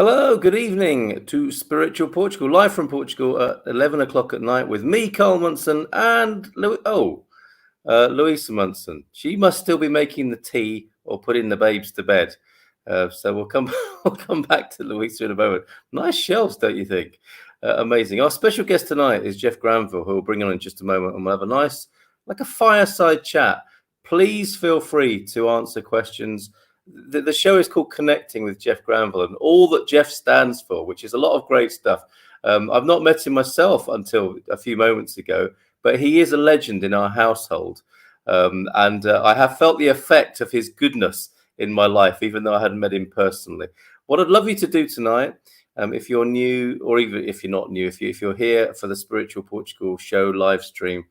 Hello, good evening to Spiritual Portugal, live from Portugal at 11 o'clock at night with me, Carl Munson, and Louisa Munson. She must still be making the tea or putting the babes to bed. So we'll come we'll come back to Louisa in a moment. Nice shelves, don't you think? Amazing. Our special guest tonight is Jeff Granville, who we'll bring on in just a moment, and we'll have a nice, like a fireside chat. Please feel free to answer questions. The show is called Connecting with Jeff Granville, and all that Jeff stands for, which is a lot of great stuff. I've not met him myself until a few moments ago, but he is a legend in our household. And I have felt the effect of his goodness in my life, even though I hadn't met him personally. What I'd love you to do tonight, if you're new, or even if you're not new, if you're here for the Spiritual Portugal show live stream,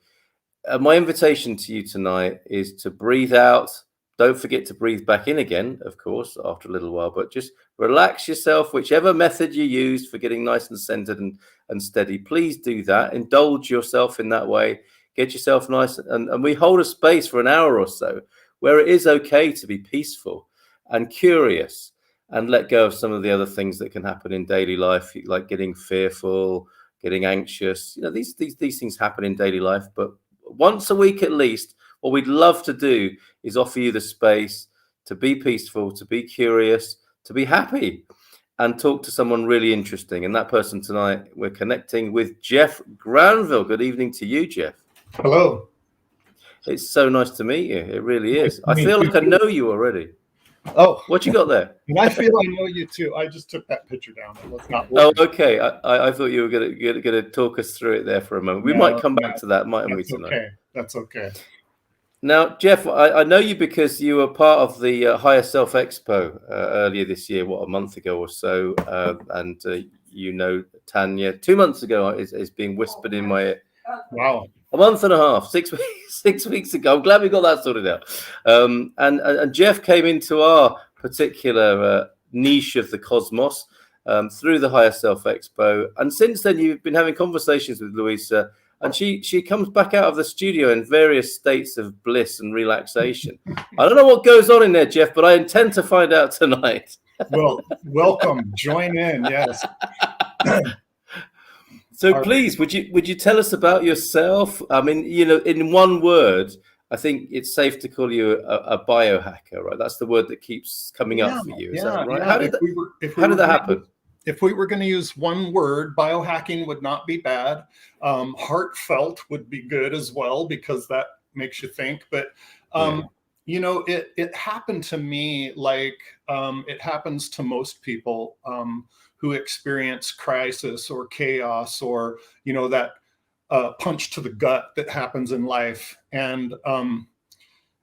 my invitation to you tonight is to breathe out. Don't forget to breathe back in again, of course, after a little while, but just relax yourself, whichever method you use for getting nice and centered and steady. Please do that. Indulge yourself in that way. Get yourself nice. And we hold a space for an hour or so where it is okay to be peaceful and curious and let go of some of the other things that can happen in daily life, like getting fearful, getting anxious. You know, these things happen in daily life, but once a week at least, what we'd love to do is offer you the space to be peaceful, to be curious, to be happy, and talk to someone really interesting. And that person tonight, we're connecting with Jeff Granville. Good evening to you, Jeff. Hello. It's so nice to meet you. It really is. I feel like I know you already. Oh, what you got there? And I feel I know you too. I just took that picture down. Let's not. Oh, okay. I thought you were gonna talk us through it there for a moment. We might come back to that, mightn't we, tonight? Okay. That's okay. Now, Jeff, I know you because you were part of the Higher Self Expo earlier this year, a month ago or so, and you know Tanya 2 months ago is being whispered in my ear. Wow. A month and a half, 6 weeks, 6 weeks ago. I'm glad we got that sorted out. And Jeff came into our particular niche of the cosmos through the Higher Self Expo, and since then you've been having conversations with Louisa. And she comes back out of the studio in various states of bliss and relaxation. I don't know what goes on in there, Jeff, but I intend to find out tonight. Well, welcome. Join in. Yes. So please, would you tell us about yourself? I mean, you know, in one word, I think it's safe to call you a biohacker, right? That's the word that keeps coming up for you. Is that right? How did that happen? If we were going to use one word, biohacking would not be bad. Heartfelt would be good as well, because that makes you think. But, you know, it happened to me like it happens to most people who experience crisis or chaos, or, you know, that punch to the gut that happens in life. And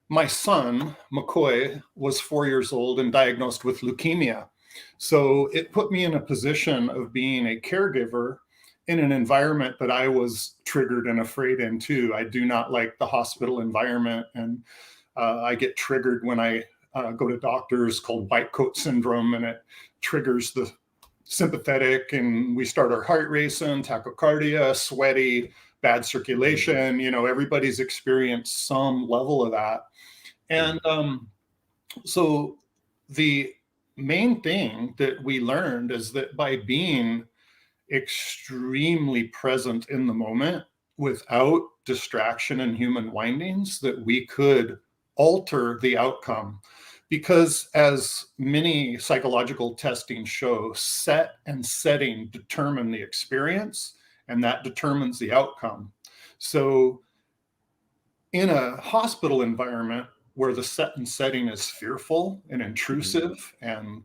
my son, McCoy, was 4 years old and diagnosed with leukemia. So it put me in a position of being a caregiver in an environment that I was triggered and afraid in too. I do not like the hospital environment, and I get triggered when I go to doctors, called white coat syndrome, and it triggers the sympathetic, and we start our heart racing, tachycardia, sweaty, bad circulation. You know, everybody's experienced some level of that. And so the main thing that we learned is that by being extremely present in the moment without distraction and human windings, that we could alter the outcome. Because as many psychological testing show, set and setting determine the experience, and that determines the outcome. So in a hospital environment where the set and setting is fearful and intrusive and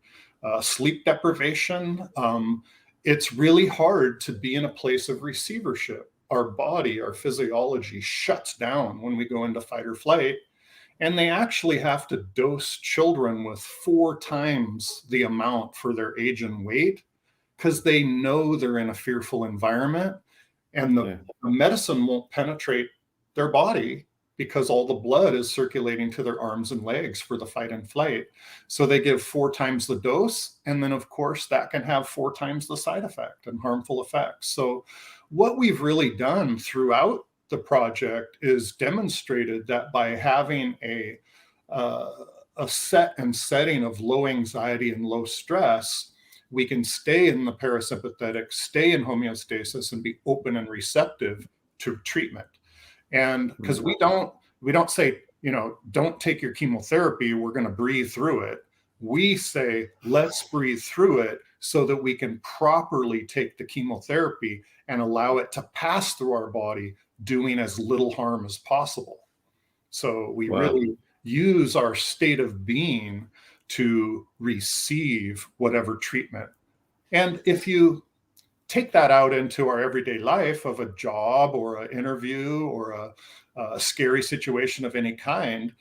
sleep deprivation, it's really hard to be in a place of receivership. Our body, our physiology shuts down when we go into fight or flight. And they actually have to dose children with 4 times the amount for their age and weight, because they know they're in a fearful environment, and the medicine won't penetrate their body because all the blood is circulating to their arms and legs for the fight and flight. So they give 4 times the dose. And then, of course, that can have 4 times the side effect and harmful effects. So what we've really done throughout the project is demonstrated that by having a set and setting of low anxiety and low stress, we can stay in the parasympathetic, stay in homeostasis, and be open and receptive to treatment. And because we don't say, don't take your chemotherapy, we're going to breathe through it. We say, let's breathe through it so that we can properly take the chemotherapy and allow it to pass through our body, doing as little harm as possible. So we really use our state of being to receive whatever treatment. And if you take that out into our everyday life of a job or an interview or a scary situation of any kind,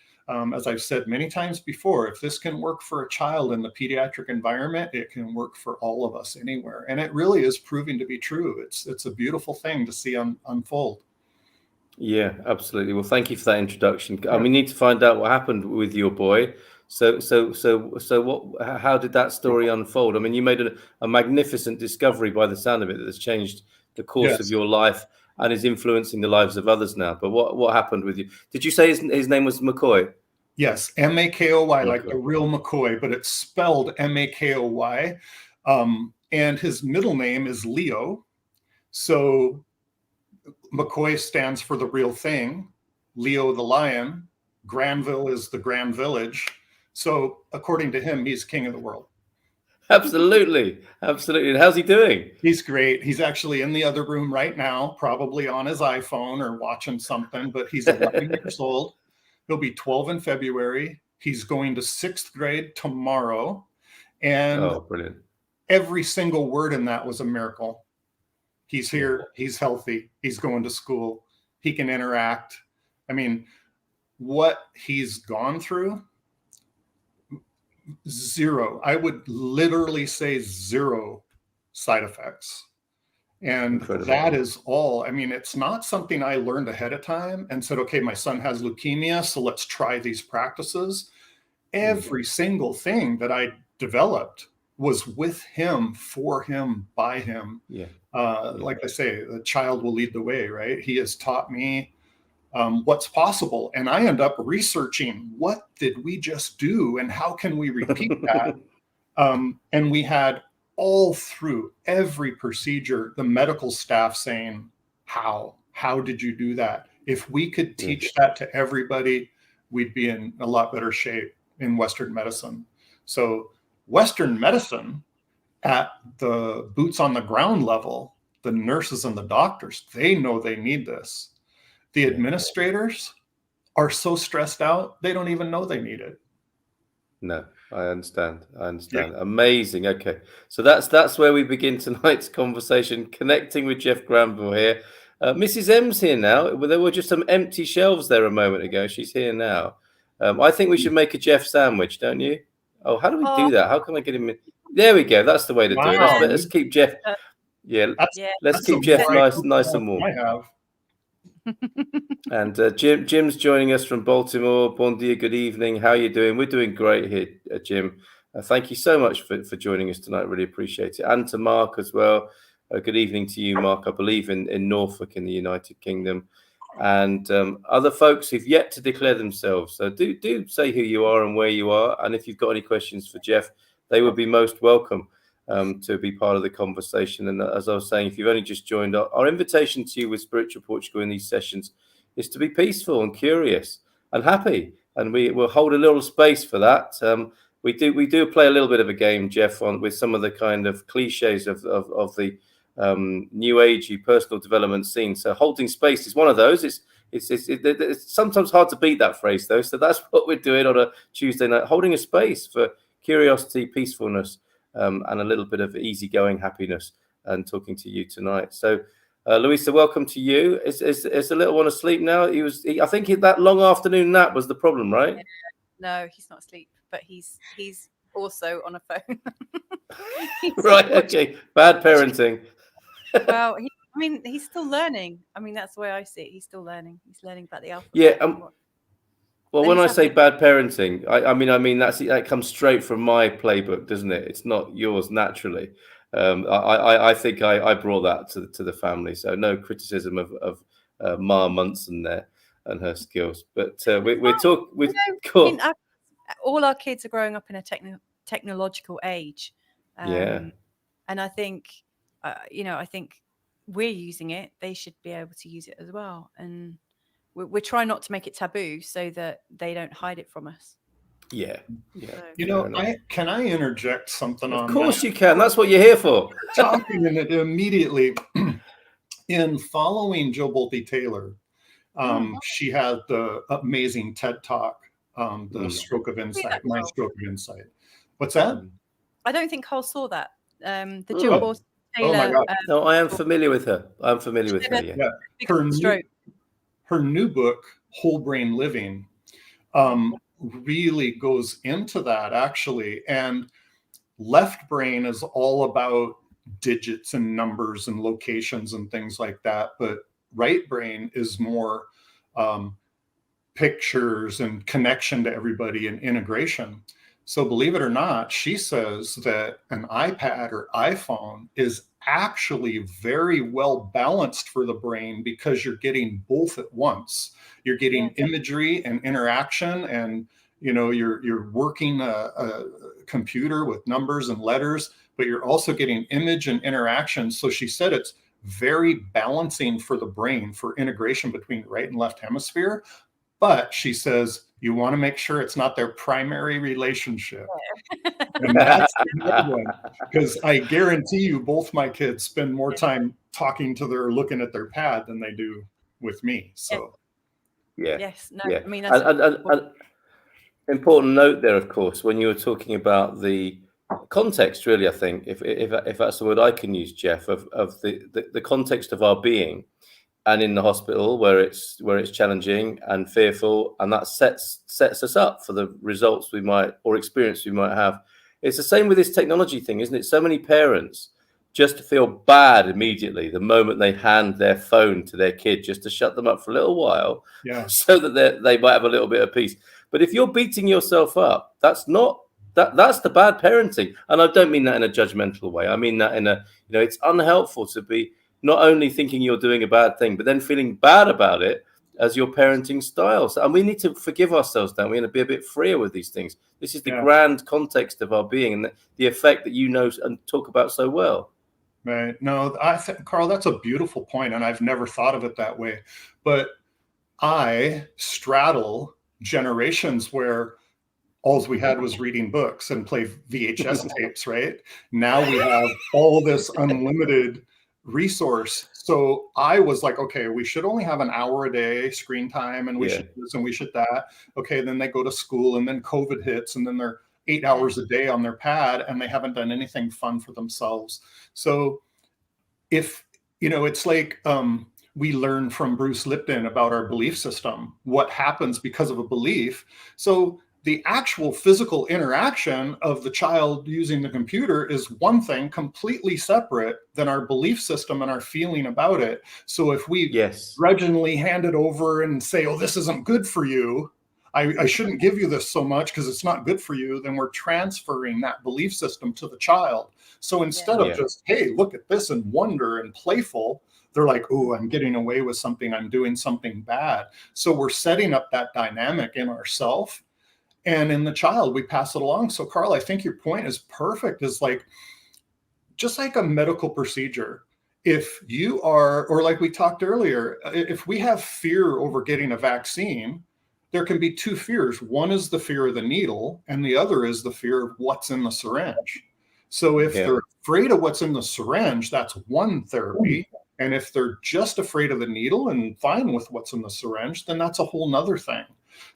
as I've said many times before, if this can work for a child in the pediatric environment, it can work for all of us anywhere. And it really is proving to be true. It's a beautiful thing to see unfold. Yeah, absolutely. Well, thank you for that introduction. Yeah. We need to find out what happened with your boy. So what? How did that story unfold? I mean, you made a magnificent discovery by the sound of it that has changed the course of your life and is influencing the lives of others now. But what happened with you? Did you say his name was McCoy? Yes, McCoy, like the real McCoy, but it's spelled McCoy. And his middle name is Leo. So McCoy stands for the real thing. Leo the lion. Granville is the Grand Village. So according to him, he's king of the world. Absolutely. Absolutely. And how's he doing? He's great. He's actually in the other room right now, probably on his iPhone or watching something, but he's 11 years old. He'll be 12 in February. He's going to 6th grade tomorrow. And brilliant. Every single word in that was a miracle. He's here. He's healthy. He's going to school. He can interact. I mean, what he's gone through, zero. I would literally say zero side effects. And incredible. That is all. I mean, it's not something I learned ahead of time and said, okay, my son has leukemia, so let's try these practices. Every single thing that I developed was with him, for him, by him. Like I say, the child will lead the way, right? He has taught me what's possible. And I end up researching, what did we just do? And how can we repeat that? And we had all through every procedure, the medical staff saying, how did you do that? If we could teach that to everybody, we'd be in a lot better shape in Western medicine. So Western medicine at the boots on the ground level, the nurses and the doctors, they know they need this. The administrators are so stressed out, they don't even know they need it. No, I understand. Yeah. Amazing. Okay. So that's where we begin tonight's conversation, connecting with Jeff Granville here. Mrs. M's here now. There were just some empty shelves there a moment ago. She's here now. I think we should make a Jeff sandwich, don't you? Oh, how do we do that? How can I get him in? There we go. That's the way to do it. Let's keep Jeff. Let's keep Jeff nice and warm. I have. And Jim's joining us from Baltimore. Bon dia, good evening. How are you doing? We're doing great here, Jim. Thank you so much for joining us tonight. Really appreciate it. And to Mark as well. Good evening to you, Mark. I believe in Norfolk in the United Kingdom. And other folks who've yet to declare themselves. So do say who you are and where you are. And if you've got any questions for Jeff, they would be most welcome to be part of the conversation. And as I was saying, if you've only just joined, our invitation to you with Spiritual Portugal in these sessions is to be peaceful and curious and happy. And we will hold a little space for that. We do play a little bit of a game, Jeff, with some of the kind of cliches of the new agey personal development scene. So holding space is one of those. It's sometimes hard to beat that phrase, though. So that's what we're doing on a Tuesday night, holding a space for curiosity, peacefulness, and a little bit of easygoing happiness, and talking to you tonight. So, Louisa, welcome to you. Is the little one asleep now? I think that long afternoon nap was the problem, right? Yeah. No, he's not asleep, but he's also on a phone. Right. Okay. Bad parenting. Well, he's still learning. I mean, that's the way I see it. He's still learning. He's learning about the alphabet. Yeah. Well, when I say bad parenting, I mean that comes straight from my playbook, doesn't it? It's not yours naturally. I think I brought that to the family. So no criticism of Ma Munson there and her skills. But we're talking. All our kids are growing up in a technological age. And I think, I think we're using it. They should be able to use it as well. And we're trying not to make it taboo so that they don't hide it from us. Yeah. Can I interject something on that? Of course you can. That's what you're here for. Talking in it immediately. In following Joe Bolte Taylor, she had the amazing TED Talk, the Stroke of Insight, My Stroke of Insight. What's that? I don't think Cole saw that. The Joe Bolte Taylor. Oh my God. No, I am familiar with her. I'm familiar with her. Yeah. Her new book, Whole Brain Living, really goes into that actually. And left brain is all about digits and numbers and locations and things like that, but right brain is more pictures and connection to everybody and integration. So believe it or not, she says that an iPad or iPhone is actually very well balanced for the brain because you're getting both at once. You're getting imagery and interaction, and you're working a computer with numbers and letters, but you're also getting image and interaction. So she said it's very balancing for the brain for integration between right and left hemisphere. But she says you want to make sure it's not their primary relationship. And that's the good one, because I guarantee you both my kids spend more time talking to looking at their pad than they do with me. So I mean, that's important note there, of course, when you were talking about the context, really, I think, if that's the word I can use, Jeff, of the context of our being, and in the hospital where it's challenging and fearful, and that sets us up for the results we might or experience we might have. It's the same with this technology thing, isn't it? So many parents just feel bad immediately the moment they hand their phone to their kid, just to shut them up for a little while, so that they might have a little bit of peace. But if you're beating yourself up, that's the bad parenting. And I don't mean that in a judgmental way. I mean that in a, it's unhelpful to be not only thinking you're doing a bad thing, but then feeling bad about it as your parenting style. So, and we need to forgive ourselves, don't we, and be a bit freer with these things. This is the grand context of our being, and the effect that you know and talk about so well. Right. No, I think, Carl, that's a beautiful point, and I've never thought of it that way. But I straddle generations where all we had was reading books and play VHS tapes, right? Now we have all this unlimited resource. So I was like, okay, we should only have an hour a day screen time, and we should this and we should that. Okay, then they go to school, and then COVID hits, and then they're 8 hours a day on their pad, and they haven't done anything fun for themselves. So if, it's like we learn from Bruce Lipton about our belief system, what happens because of a belief. So the actual physical interaction of the child using the computer is one thing completely separate than our belief system and our feeling about it. So if we grudgingly hand it over and say, oh, this isn't good for you, I shouldn't give you this so much because it's not good for you, then we're transferring that belief system to the child. So instead of just, hey, look at this and wonder and playful, they're like, oh, I'm getting away with something, I'm doing something bad. So we're setting up that dynamic in ourselves. And in the child, we pass it along. So, Carl, I think your point is perfect. Is like, just like a medical procedure. If you are, or like we talked earlier, if we have fear over getting a vaccine, there can be two fears. One is the fear of the needle, and the other is the fear of what's in the syringe. So if they're afraid of what's in the syringe, that's one therapy. And if they're just afraid of the needle and fine with what's in the syringe, then that's a whole nother thing.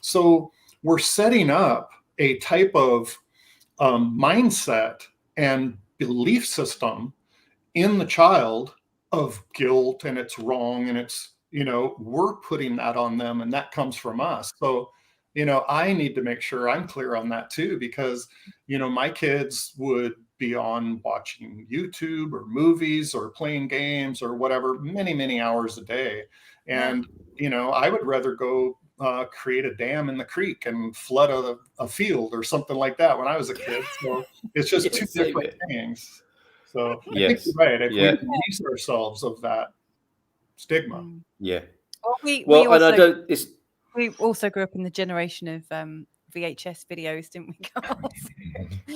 So we're setting up a type of mindset and belief system in the child of guilt, and it's wrong, and it's, we're putting that on them, and that comes from us. So, I need to make sure I'm clear on that too, because, my kids would be on watching YouTube or movies or playing games or whatever, many, many hours a day. And, I would rather go create a dam in the creek and flood a field or something like that when I was a kid. So it's just two different things. So I think you're right. If we release ourselves of that stigma. Yeah. We also grew up in the generation of VHS videos, didn't we, Carl?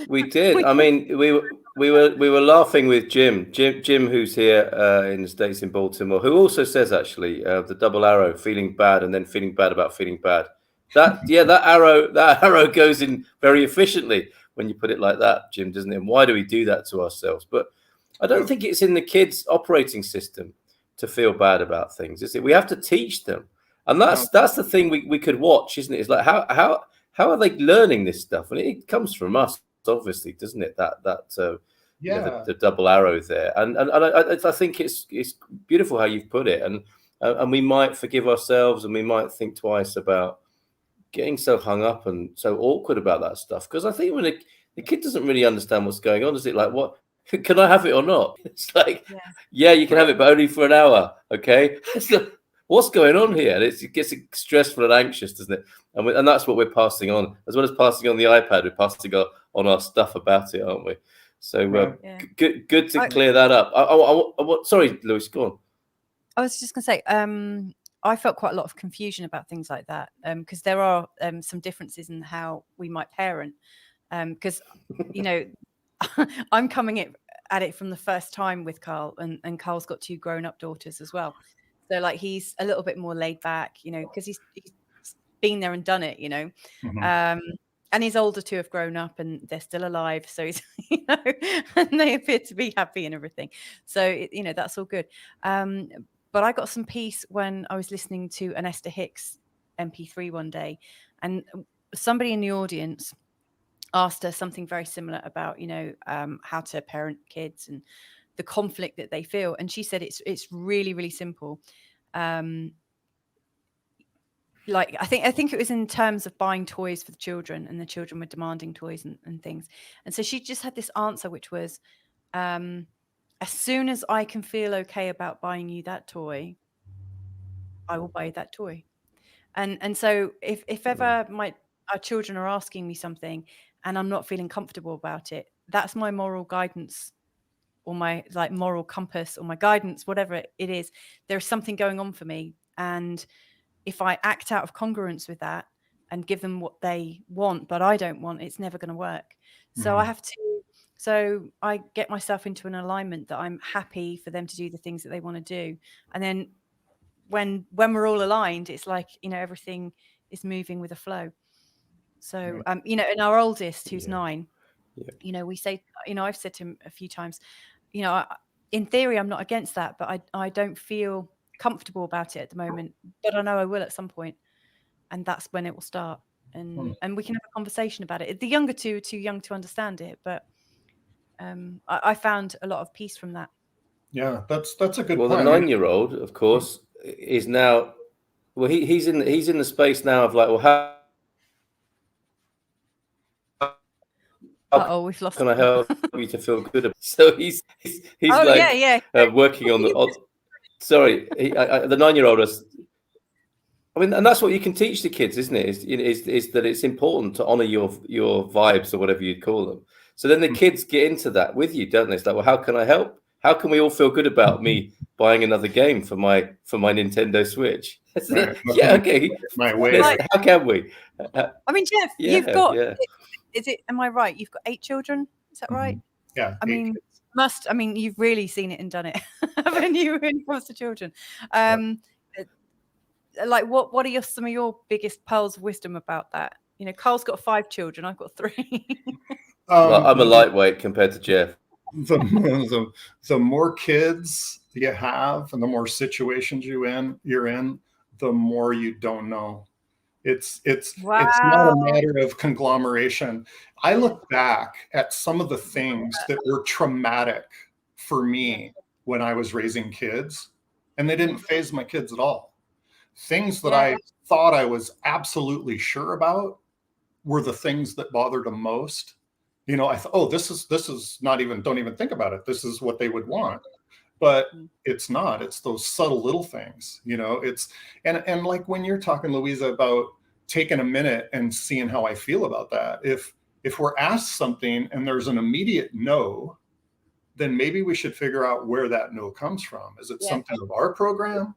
We did. I mean, we were laughing with Jim, who's here in the States in Baltimore, who also says actually the double arrow, feeling bad and then feeling bad about feeling bad. That arrow goes in very efficiently when you put it like that, Jim, doesn't it? And why do we do that to ourselves? But I don't think it's in the kids' operating system to feel bad about things, is it? We have to teach them, and that's the thing we could watch, isn't it? It's like how are they learning this stuff? And it comes from us, obviously, doesn't it? You know, the double arrow there, and I think it's beautiful how you've put it, and we might forgive ourselves, and we might think twice about getting so hung up and so awkward about that stuff, because I think when the kid doesn't really understand what's going on, is it like, what can I have it or not? It's like, yeah, you can have it, but only for an hour, okay? So, what's going on here? And it gets stressful and anxious, doesn't it? And that's what we're passing on, as well as passing on the iPad. We're passing on our stuff about it, aren't we? So good to clear that up. Sorry, Louise, go on. I was just going to say, I felt quite a lot of confusion about things like that, because there are some differences in how we might parent. Because, you know, I'm coming at it from the first time with Carl, and Carl's got 2 grown-up daughters as well. So, like, he's a little bit more laid back, you know, because he's been there and done it, you know. And his older 2 have grown up and they're still alive. So he's, you know, and they appear to be happy and everything. So, you know, that's all good. But I got some peace when I was listening to an Esther Hicks MP3 one day, and somebody in the audience asked her something very similar about, you know, how to parent kids and the conflict that they feel. And she said it's really, really simple. Like, I think it was in terms of buying toys for the children, and the children were demanding toys and things. And so she just had this answer, which was, as soon as I can feel okay about buying you that toy, I will buy you that toy. And so if ever our children are asking me something and I'm not feeling comfortable about it, that's my moral guidance, or my like moral compass, or my guidance, whatever it is. There's something going on for me, and if I act out of congruence with that and give them what they want but I don't want, it's never going to work. So I get myself into an alignment that I'm happy for them to do the things that they want to do, and then when we're all aligned, it's like, you know, everything is moving with a flow. So you know, and our oldest, who's 9, you know, we say, you know, I've said to him a few times, you know, in theory I'm not against that, but I don't feel comfortable about it at the moment, but I know I will at some point, and that's when it will start, and we can have a conversation about it. The younger 2 are too young to understand it, but I found a lot of peace from that. Yeah, that's a good point. Well, the 9-year-old, of course, is now, well, he's in the space now of like, well, how we've lost can I help you to feel good about it? So he's working on the. Sorry, the 9-year-old is. I mean, and that's what you can teach the kids, isn't it? Is that it's important to honor your vibes, or whatever you'd call them. So then the kids get into that with you, don't they? It's like, well, how can I help? How can we all feel good about me buying another game for my Nintendo Switch? Yeah, okay. My way. How can we? I mean, Jeff, you've got. Is it? Am I right? You've got 8 children. Is that right? Yeah. I mean, you've really seen it and done it, haven't you, when it comes to children? Like, what are some of your biggest pearls of wisdom about that? You know, Carl's got 5 children. I've got 3. Well, I'm a lightweight compared to Jeff. The more kids you have, and the more situations you're in, the more you don't know. It's not a matter of conglomeration. I look back at some of the things that were traumatic for me when I was raising kids, and they didn't faze my kids at all. Things that I thought I was absolutely sure about were the things that bothered them most. You know, I thought, oh, this is not even, don't even think about it. This is what they would want. But it's not. It's those subtle little things, you know. It's and like when you're talking, Louisa, about taking a minute and seeing how I feel about that. If we're asked something and there's an immediate no, then maybe we should figure out where that no comes from. Is it something of our program?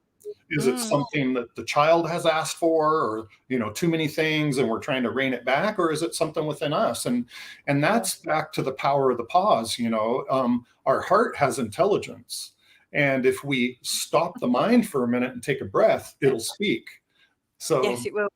Is it something that the child has asked for, or, you know, too many things and we're trying to rein it back, or is it something within us? And that's back to the power of the pause. You know, our heart has intelligence, and if we stop the mind for a minute and take a breath, it'll speak. So Yes, it will.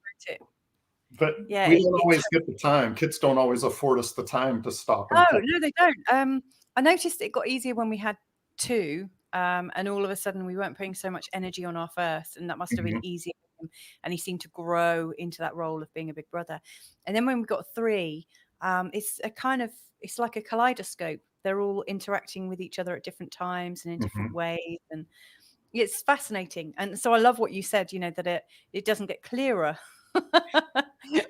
but Yeah, we don't always get the time. Kids don't always afford us the time to stop. No, they don't. I noticed it got easier when we had two, and all of a sudden we weren't putting so much energy on our first, and that must have been easier for him, and he seemed to grow into that role of being a big brother. And then when we got three, it's like a kaleidoscope. They're all interacting with each other at different times and in different ways, and it's fascinating. And so I love what you said, you know, that it doesn't get clearer.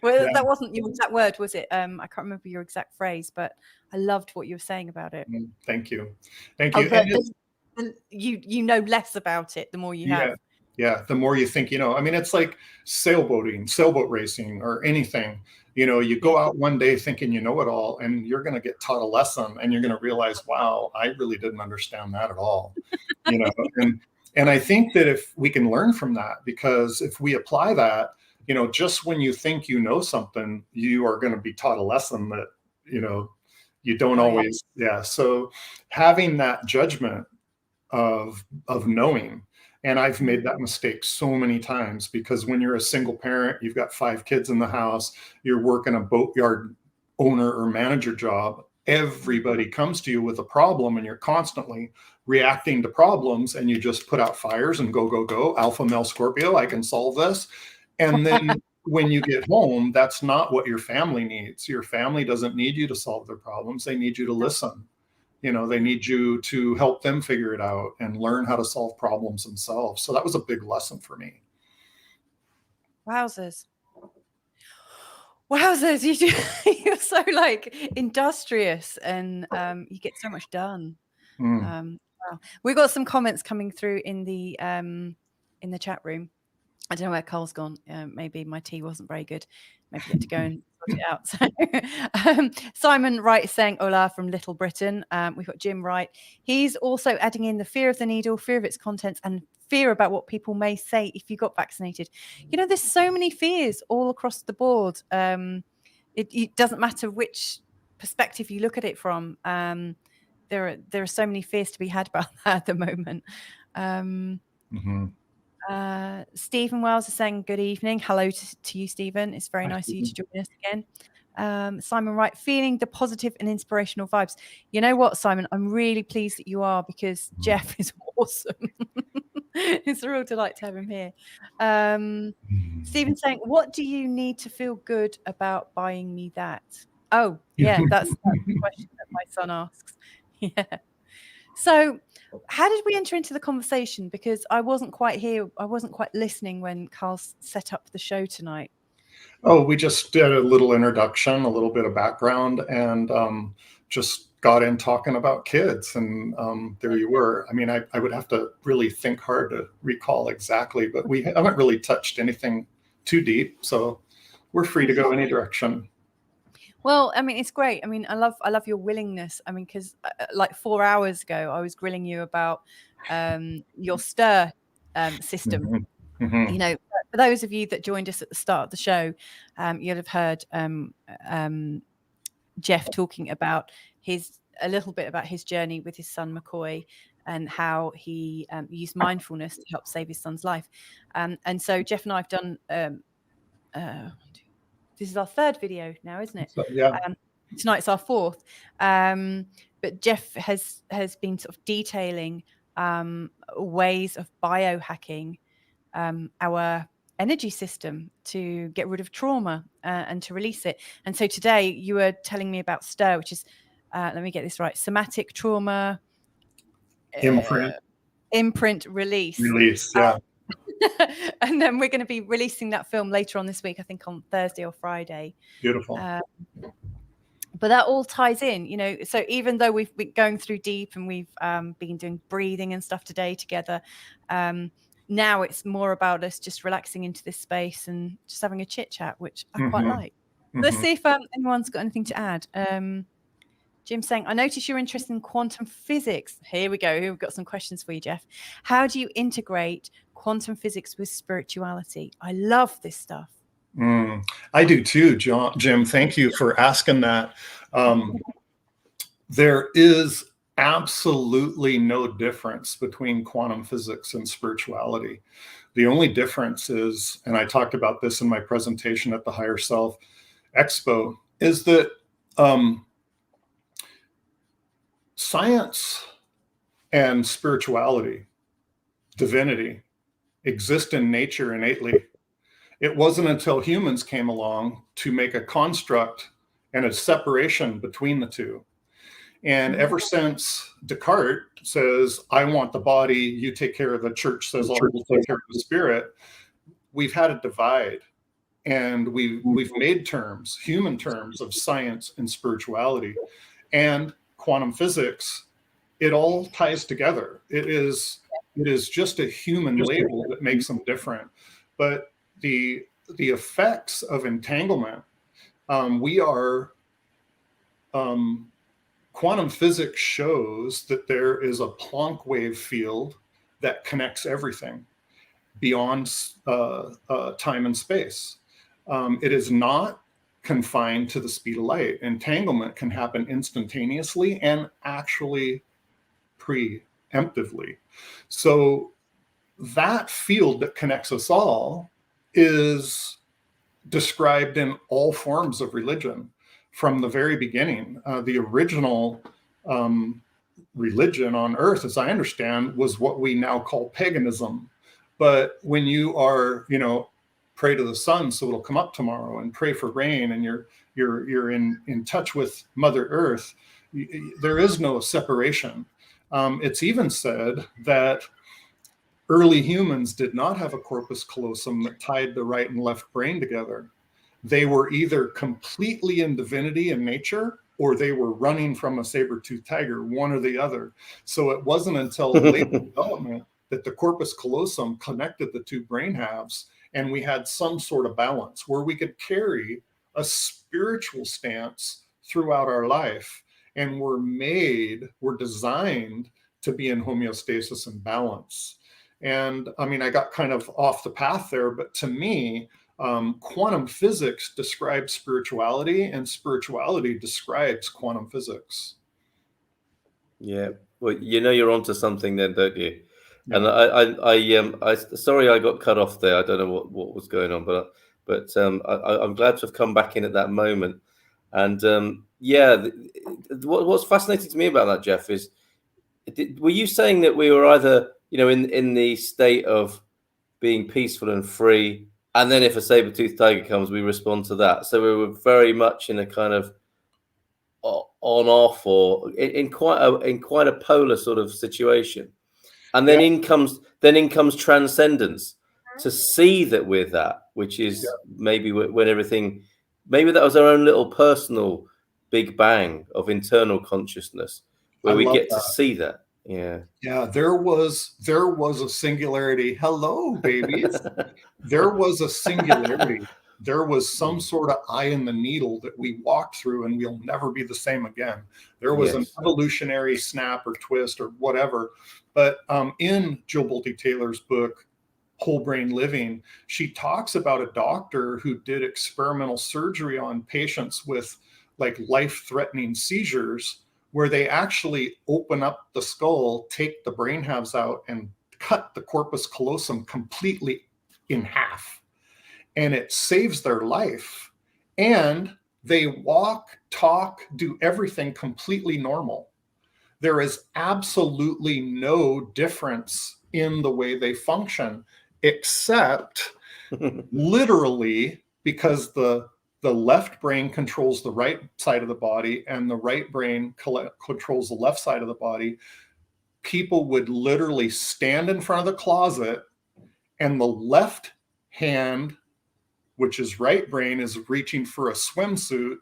Well, that wasn't your exact word, was it? I can't remember your exact phrase, but I loved what you were saying about it. Thank you. You know less about it the more you have. Yeah, the more you think, you know. I mean, it's like sailboat racing, or anything. You know, you go out one day thinking you know it all, and you're going to get taught a lesson, and you're going to realize, wow, I really didn't understand that at all. You know, and I think that if we can learn from that, because if we apply that, you know, just when you think you know something, you are going to be taught a lesson that, you know, you don't always. Yeah. So having that judgment of knowing, and I've made that mistake so many times, because when you're a single parent, you've got 5 kids in the house, you're working a boatyard owner or manager job, everybody comes to you with a problem, and you're constantly reacting to problems, and you just put out fires and go, alpha male Scorpio, I can solve this. And then when you get home, that's not what your family needs. Your family doesn't need you to solve their problems. They need you to listen. You know, they need you to help them figure it out and learn how to solve problems themselves. So that was a big lesson for me. Wowzers, you're so like industrious, and you get so much done. Wow. We got some comments coming through in the chat room. I don't know where Cole's gone. Maybe my tea wasn't very good. Maybe you had to go and sort it out. So, Simon Wright is saying hola from Little Britain. We've got Jim Wright. He's also adding in the fear of the needle, fear of its contents, and fear about what people may say if you got vaccinated. You know, there's so many fears all across the board. It doesn't matter which perspective you look at it from. There are so many fears to be had about that at the moment. Stephen Wells is saying good evening. Hello to you, Stephen. It's very nice of you to join us again. Simon Wright, feeling the positive and inspirational vibes. You know what, Simon? I'm really pleased that you are, because Jeff is awesome. It's a real delight to have him here. Stephen saying, what do you need to feel good about buying me that? Oh, yeah, that's the question that my son asks. Yeah. So how did we enter into the conversation? Because I wasn't quite here. I wasn't quite listening when Carl set up the show tonight. Oh, we just did a little introduction, a little bit of background, and just got in talking about kids. And there you were. I mean, I would have to really think hard to recall exactly, but we haven't really touched anything too deep. So we're free to go any direction. Well, I mean, it's great. I mean, I love your willingness. I mean, because like 4 hours ago, I was grilling you about your stir system. You know, for those of you that joined us at the start of the show, you'll have heard Jeff talking about a little bit about his journey with his son McCoy, and how he used mindfulness to help save his son's life. And so Jeff and I have done. This is our 3rd video now, isn't it? So, yeah. Tonight's our 4th. But Jeff has been sort of detailing ways of biohacking our energy system to get rid of trauma and to release it. And so today you were telling me about STIR, which is, let me get this right, somatic trauma imprint release. Yeah. And then we're going to be releasing that film later on this week, I think on Thursday or Friday. Beautiful. But that all ties in, you know. So even though we've been going through deep, and we've been doing breathing and stuff today together, now it's more about us just relaxing into this space and just having a chit chat, which I quite like. Let's see if anyone's got anything to add. Jim saying, I notice you're interested in quantum physics. Here we go. We've got some questions for you, Jeff. How do you integrate quantum physics with spirituality. I love this stuff. I do too, Jim. Thank you for asking that. There is absolutely no difference between quantum physics and spirituality. The only difference is, and I talked about this in my presentation at the Higher Self Expo, is that science and spirituality, divinity, exist in nature innately. It wasn't until humans came along to make a construct and a separation between the two. And ever since Descartes says, I want the body, you take care of the church, says, I'll take care of the spirit, we've had a divide. And we've made terms, human terms of science and spirituality. And quantum physics, it all ties together. It is just a human label that makes them different. But the effects of entanglement, quantum physics shows that there is a Planck wave field that connects everything beyond time and space. It is not confined to the speed of light. Entanglement can happen instantaneously and actually preemptively. So that field that connects us all is described in all forms of religion from the very beginning. The original religion on earth, as I understand, was what we now call paganism. But when you are, pray to the sun so it'll come up tomorrow, and pray for rain, and you're in touch with Mother Earth, there is no separation. It's even said that early humans did not have a corpus callosum that tied the right and left brain together. They were either completely in divinity and nature, or they were running from a saber-toothed tiger, one or the other. So it wasn't until late development that the corpus callosum connected the two brain halves, and we had some sort of balance where we could carry a spiritual stance throughout our life. And we're designed to be in homeostasis and balance. And I mean, I got kind of off the path there, but to me, quantum physics describes spirituality, and spirituality describes quantum physics. Yeah, well, you're onto something then, don't you? Yeah. And I sorry I got cut off there. I don't know what was going on, but I'm glad to have come back in at that moment. And what's fascinating to me about that, Jeff, is were you saying that we were either in the state of being peaceful and free, and then if a saber-toothed tiger comes, we respond to that? So we were very much in a kind of on-off, or in quite a polar sort of situation. And then in comes transcendence, to see that we're that, which is maybe when everything, maybe that was our own little personal big bang of internal consciousness, where we get to see that. Yeah, there was a singularity. Hello, babies. There was a singularity. There was some sort of eye in the needle that we walked through, and we'll never be the same again. There was an evolutionary snap or twist or whatever. But in Jill Bolte Taylor's book, Whole Brain Living, she talks about a doctor who did experimental surgery on patients with like life-threatening seizures, where they actually open up the skull, take the brain halves out, and cut the corpus callosum completely in half. And it saves their life. And they walk, talk, do everything completely normal. There is absolutely no difference in the way they function, except literally because the left brain controls the right side of the body and the right brain controls the left side of the body. People would literally stand in front of the closet, and the left hand, which is right brain, is reaching for a swimsuit,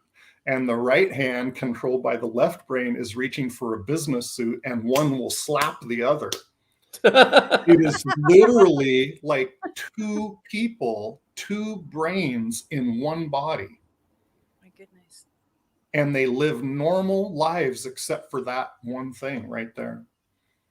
and the right hand, controlled by the left brain, is reaching for a business suit, and one will slap the other. It is literally like two people, two brains in one body. My goodness. And they live normal lives except for that one thing right there.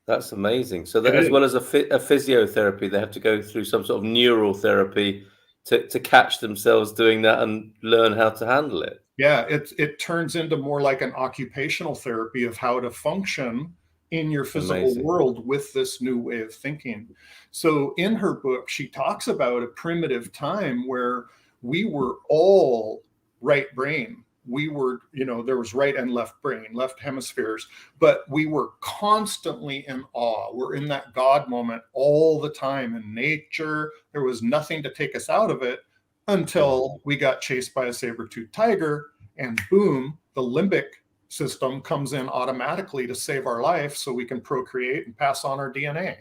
That's amazing. So that as well as a physiotherapy, they have to go through some sort of neural therapy to catch themselves doing that and learn how to handle it. Yeah, it turns into more like an occupational therapy of how to function in your physical Amazing. world with this new way of thinking. So in her book, she talks about a primitive time where we were all right brain. We were, there was right and left brain, left hemispheres, but we were constantly in awe. We're in that God moment all the time in nature. There was nothing to take us out of it until we got chased by a saber-toothed tiger, and boom, the limbic system comes in automatically to save our life so we can procreate and pass on our DNA.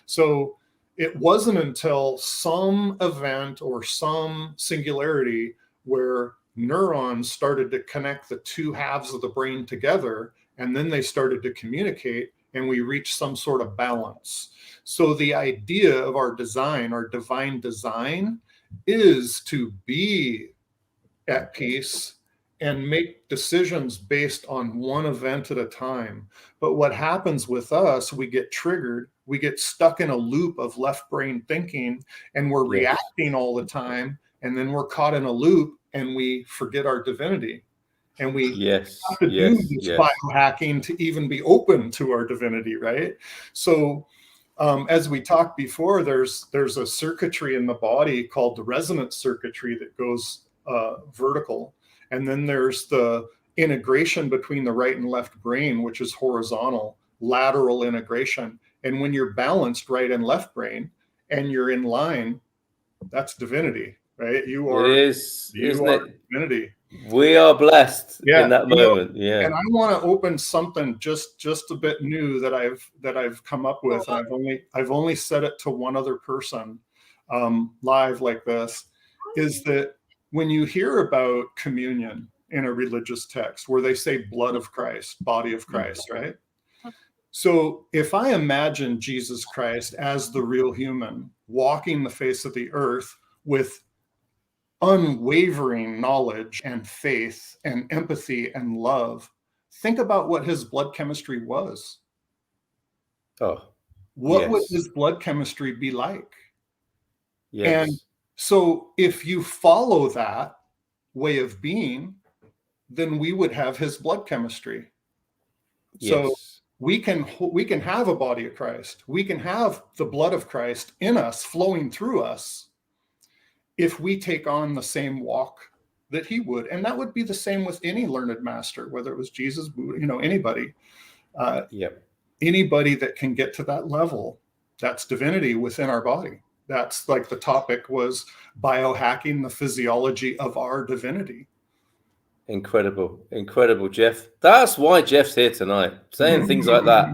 So it wasn't until some event or some singularity where neurons started to connect the two halves of the brain together, and then they started to communicate, and we reached some sort of balance. So the idea of our design, our divine design, is to be at peace and make decisions based on one event at a time. But what happens with us, we get triggered, we get stuck in a loop of left brain thinking, and we're reacting all the time. And then we're caught in a loop and we forget our divinity. And we have to do this biohacking to even be open to our divinity, right? So as we talked before, there's a circuitry in the body called the resonance circuitry that goes vertical. And then there's the integration between the right and left brain, which is horizontal, lateral integration. And when you're balanced right and left brain and you're in line, that's divinity, right? You are divinity. We are blessed in that moment. And I want to open something just a bit new that I've come up with. And I've only said it to one other person live like this, is that when you hear about communion in a religious text where they say blood of Christ, body of Christ, right? So if I imagine Jesus Christ as the real human walking the face of the earth with unwavering knowledge and faith and empathy and love, think about what his blood chemistry was. What would his blood chemistry be like? And so if you follow that way of being, then we would have his blood chemistry. So we can have a body of Christ. We can have the blood of Christ in us, flowing through us, if we take on the same walk that he would. And that would be the same with any learned master, whether it was Jesus, Buddha, anybody. Anybody that can get to that level, that's divinity within our body. That's like the topic was biohacking the physiology of our divinity. Incredible, Jeff. That's why Jeff's here tonight, saying things like that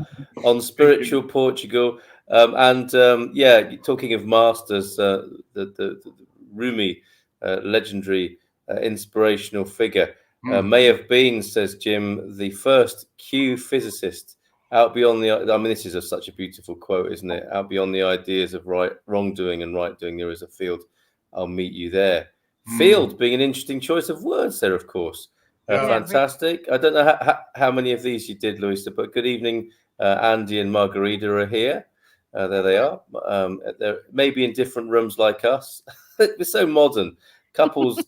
on Spiritual Portugal. Talking of masters, the Rumi, legendary inspirational figure, may have been, says Jim, the first Q physicist out beyond this is such a beautiful quote, isn't it? Out beyond the ideas of wrongdoing and right doing, there is a field. I'll meet you there. Field being an interesting choice of words there, of course. Fantastic. I don't know how many of these you did, Louisa, but good evening. Andy and Margarita are here. There they are. They're maybe in different rooms like us. We're so modern. Couples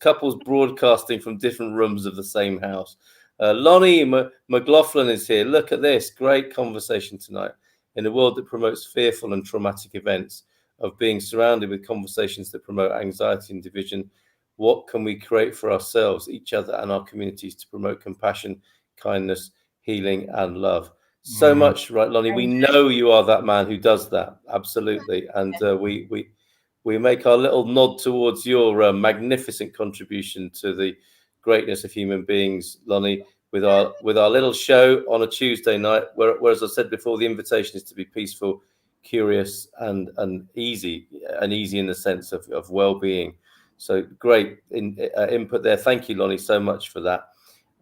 broadcasting from different rooms of the same house. Lonnie McLaughlin is here. Look at this. Great conversation tonight. In a world that promotes fearful and traumatic events, of being surrounded with conversations that promote anxiety and division, what can we create for ourselves, each other, and our communities to promote compassion, kindness, healing, and love? So much, right, Lonnie? We know you are that man who does that. Absolutely. And we make our little nod towards your magnificent contribution to the greatness of human beings, Lonnie, with our little show on a Tuesday night, where, as I said before, the invitation is to be peaceful, curious, and easy in the sense of well-being. So great input there. Thank you, Lonnie, so much for that.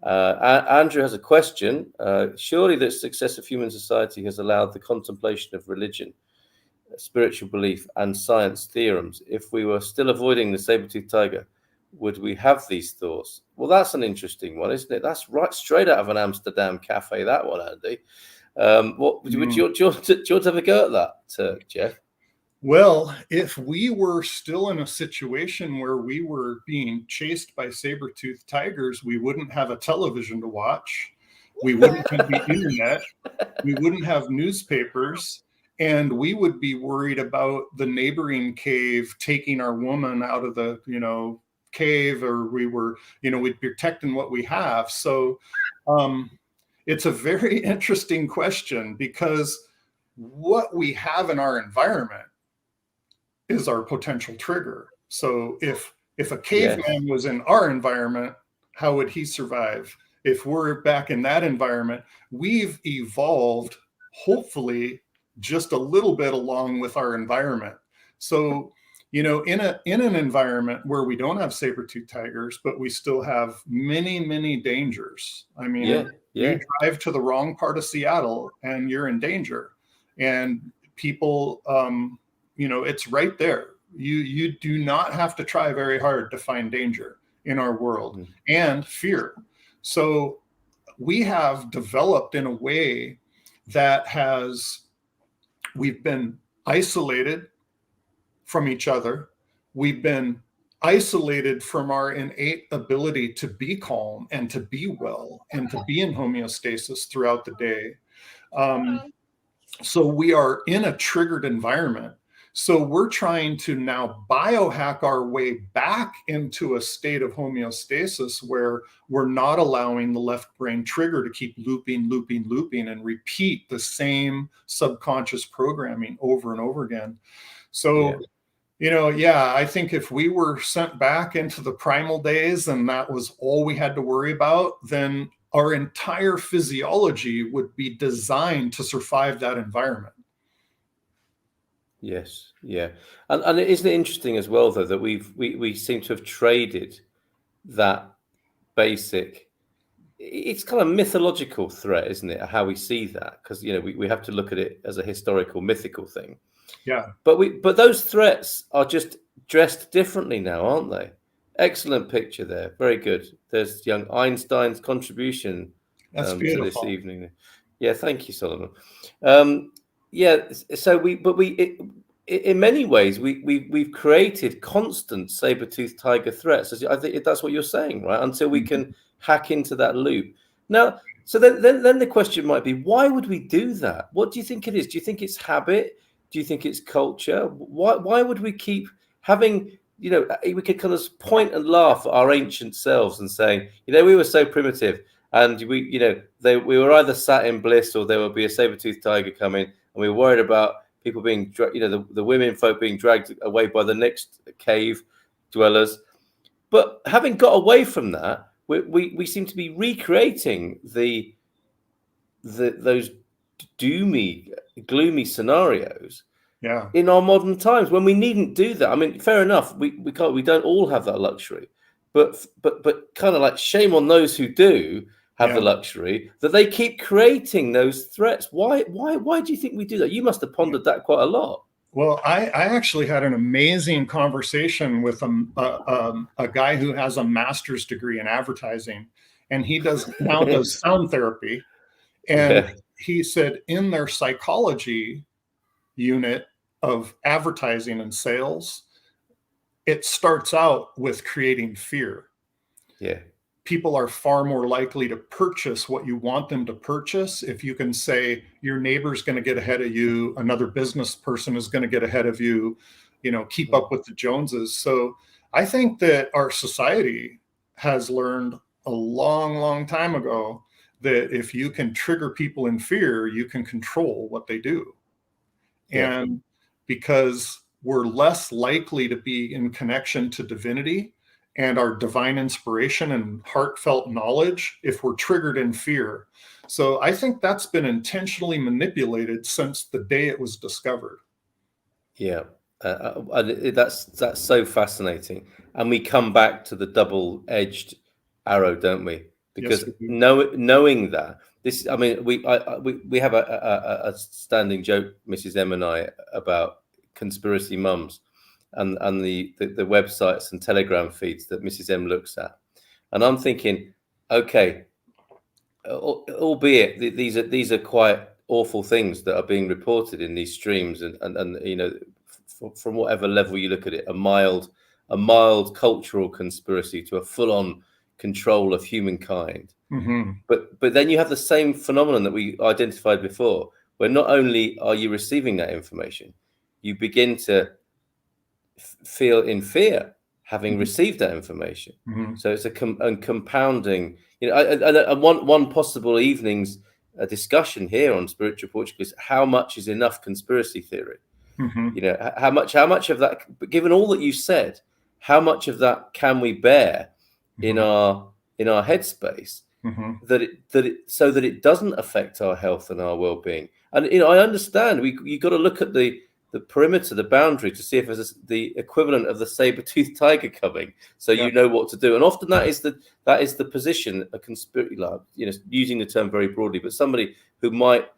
Andrew has a question. Surely the success of human society has allowed the contemplation of religion, spiritual belief, and science theorems. If we were still avoiding the saber-toothed tiger, would we have these thoughts? Well, that's an interesting one, isn't it? That's right straight out of an Amsterdam cafe, that one, Andy. Do you want to have a go at that, Jeff? Well, if we were still in a situation where we were being chased by saber-toothed tigers, we wouldn't have a television to watch. We wouldn't have the internet. We wouldn't have newspapers. And we would be worried about the neighboring cave taking our woman out of the, cave, or we'd be protecting what we have. So it's a very interesting question, because what we have in our environment is our potential trigger. So if a caveman was in our environment, how would he survive? If we're back in that environment, we've evolved, hopefully, just a little bit along with our environment. So, in an environment where we don't have saber-toothed tigers, but we still have many, many dangers. I mean, you drive to the wrong part of Seattle and you're in danger. And people, it's right there. You do not have to try very hard to find danger in our world and fear. So we have developed in a way that we've been isolated from each other. We've been isolated from our innate ability to be calm and to be well and to be in homeostasis throughout the day. So we are in a triggered environment. So we're trying to now biohack our way back into a state of homeostasis where we're not allowing the left brain trigger to keep looping and repeat the same subconscious programming over and over again. So, I think if we were sent back into the primal days and that was all we had to worry about, then our entire physiology would be designed to survive that environment. Yes, yeah, and isn't it interesting as well, though, that we seem to have traded that basic. It's kind of mythological threat, isn't it? How we see that, because we have to look at it as a historical, mythical thing. Yeah, but those threats are just dressed differently now, aren't they? Excellent picture there, very good. There's young Einstein's contribution to this evening. Yeah, thank you, Solomon. So in many ways we've created constant saber-toothed tiger threats. I think that's what you're saying, right? Until we can hack into that loop. Now, so then the question might be, why would we do that? What do you think it is? Do you think it's habit? Do you think it's culture? Why would we keep having? We could kind of point and laugh at our ancient selves and saying, we were so primitive, and we were either sat in bliss or there would be a saber-toothed tiger coming. And we were worried about people being, the women folk being dragged away by the next cave dwellers. But having got away from that, we seem to be recreating those gloomy scenarios in our modern times when we needn't do that. I mean, fair enough, we don't all have that luxury, but kind of like shame on those who do have the luxury, that they keep creating those threats. Why do you think we do that? You must have pondered that quite a lot. Well, I actually had an amazing conversation with a guy who has a master's degree in advertising, and he does sound therapy. And he said in their psychology unit of advertising and sales, it starts out with creating fear. Yeah. People are far more likely to purchase what you want them to purchase if you can say your neighbor's going to get ahead of you, another business person is going to get ahead of you, keep up with the Joneses. So I think that our society has learned a long, long time ago that if you can trigger people in fear, you can control what they do. Yeah. And because we're less likely to be in connection to divinity and our divine inspiration and heartfelt knowledge if we're triggered in fear. So I think that's been intentionally manipulated since the day it was discovered. Yeah, that's so fascinating. And we come back to the double-edged arrow, don't we? Because yes, we knowing that this, I mean, we have a standing joke, Mrs M and I, about conspiracy mums. And the websites and Telegram feeds that Mrs M looks at, and I'm thinking, okay, albeit these are quite awful things that are being reported in these streams, and from whatever level you look at it, a mild cultural conspiracy to a full-on control of humankind. Mm-hmm. But then you have the same phenomenon that we identified before, where not only are you receiving that information, you begin to feel in fear having received that information. Mm-hmm. So it's a compounding. And one possible evening's discussion here on Spiritual Portugal is how much is enough conspiracy theory. Mm-hmm. How much of that, given all that you said, how much of that can we bear in our headspace, so that it doesn't affect our health and our well-being? And I understand you got to look at the perimeter, the boundary, to see if there's the equivalent of the saber-toothed tiger coming, so you know what to do. And often that is the position a conspiracy, using the term very broadly, but somebody who might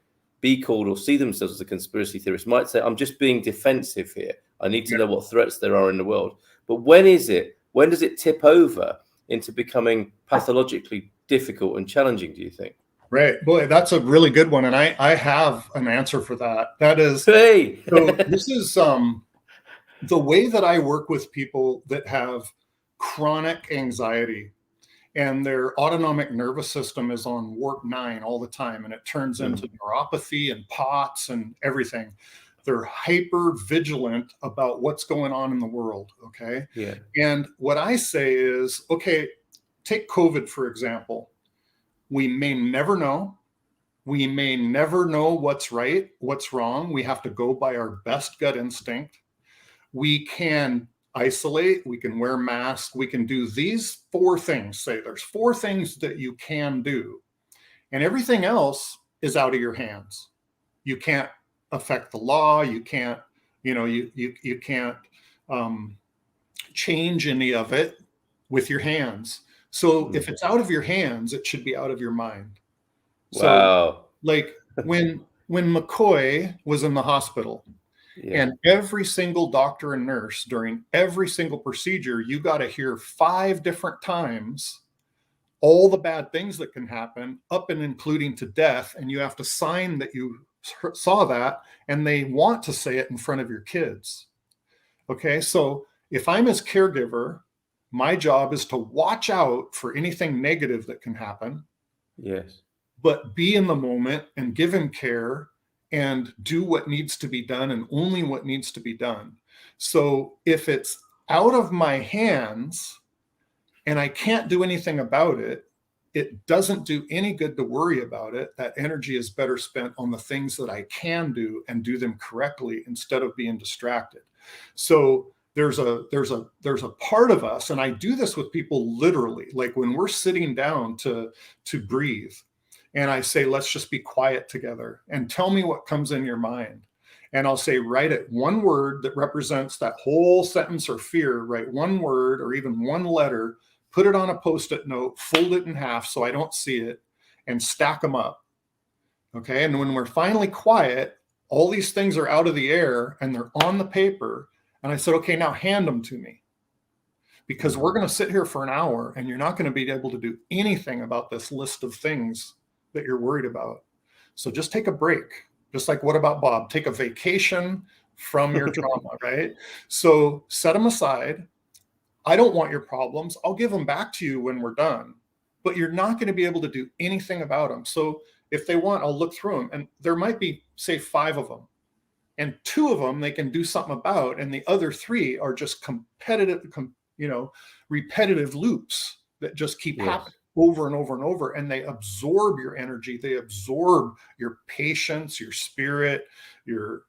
be called or see themselves as a conspiracy theorist might say, I'm just being defensive here. I need to know what threats there are in the world. But when does it tip over into becoming pathologically difficult and challenging, do you think? Right. Boy, that's a really good one. And I have an answer for that. That is, hey. So this is the way that I work with people that have chronic anxiety and their autonomic nervous system is on warp 9 all the time. And it turns into neuropathy and POTS and everything. They're hyper vigilant about what's going on in the world. Okay. Yeah. And what I say is, okay, take COVID, for example. We may never know. We may never know what's right, what's wrong. We have to go by our best gut instinct. We can isolate. We can wear masks. We can do these 4 things. Say there's 4 things that you can do. And everything else is out of your hands. You can't affect the law. You can't, you can't change any of it with your hands. So if it's out of your hands, it should be out of your mind. So Wow. like when McCoy was in the hospital and every single doctor and nurse during every single procedure, you got to hear 5 different times all the bad things that can happen, up and including to death. And you have to sign that you saw that, and they want to say it in front of your kids. Okay. So if I'm his caregiver, my job is to watch out for anything negative that can happen. Yes. But be in the moment and give him care and do what needs to be done and only what needs to be done. So if it's out of my hands and I can't do anything about it, it doesn't do any good to worry about it. That energy is better spent on the things that I can do and do them correctly instead of being distracted. So there's a part of us, and I do this with people literally, like when we're sitting down to breathe, and I say, let's just be quiet together and tell me what comes in your mind. And I'll say, write it 1 word that represents that whole sentence or fear, write 1 word or even 1 letter, put it on a Post-it note, fold it in half so I don't see it, and stack them up. Okay. And when we're finally quiet, all these things are out of the air and they're on the paper. And I said, okay, now hand them to me, because we're going to sit here for an hour and you're not going to be able to do anything about this list of things that you're worried about. So just take a break. Just like, what about Bob? Take a vacation from your trauma, right? So set them aside. I don't want your problems. I'll give them back to you when we're done, but you're not going to be able to do anything about them. So if they want, I'll look through them, and there might be, say, 5 of them. And 2 of them they can do something about, and the other 3 are just repetitive loops that just keep happening over and over and over, and they absorb your energy. They absorb your patience, your spirit, your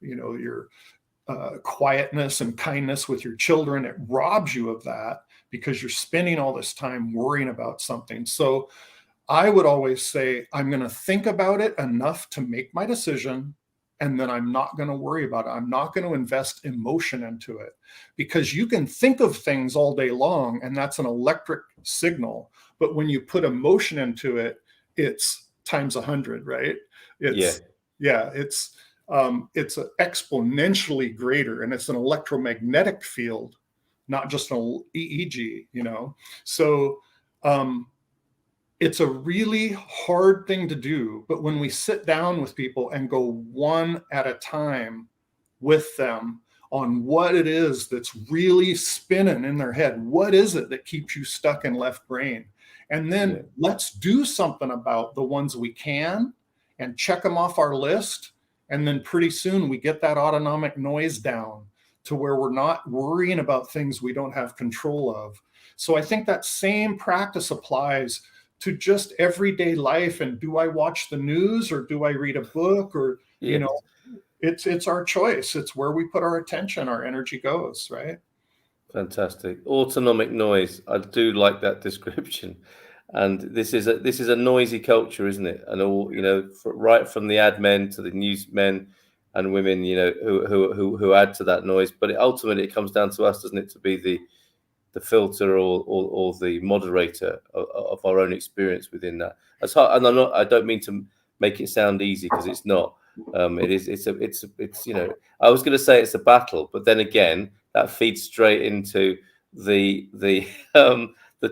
quietness and kindness with your children. It robs you of that because you're spending all this time worrying about something. So I would always say, I'm going to think about it enough to make my decision, and then I'm not going to worry about it. I'm not going to invest emotion into it, because you can think of things all day long, and that's an electric signal. But when you put emotion into it, it's times 100, right? It's exponentially greater, and it's an electromagnetic field, not just an EEG, So it's a really hard thing to do. But when we sit down with people and go one at a time with them on what it is that's really spinning in their head, what is it that keeps you stuck in left brain? And then let's do something about the ones we can and check them off our list. And then pretty soon we get that autonomic noise down to where we're not worrying about things we don't have control of. So I think that same practice applies to just everyday life. And do I watch the news or do I read a book? Or, you know, it's our choice. It's where we put our attention, our energy goes, right? Fantastic. Autonomic noise. I do like that description. And this is a noisy culture, isn't it? And all, you know, right from the ad men to the news men and women, you know, who add to that noise. But ultimately it comes down to us, doesn't it, to be the filter or the moderator of our own experience within that. That's hard, and I don't mean to make it sound easy, because it's not. It's you know, I was going to say it's a battle, but then again, that feeds straight into the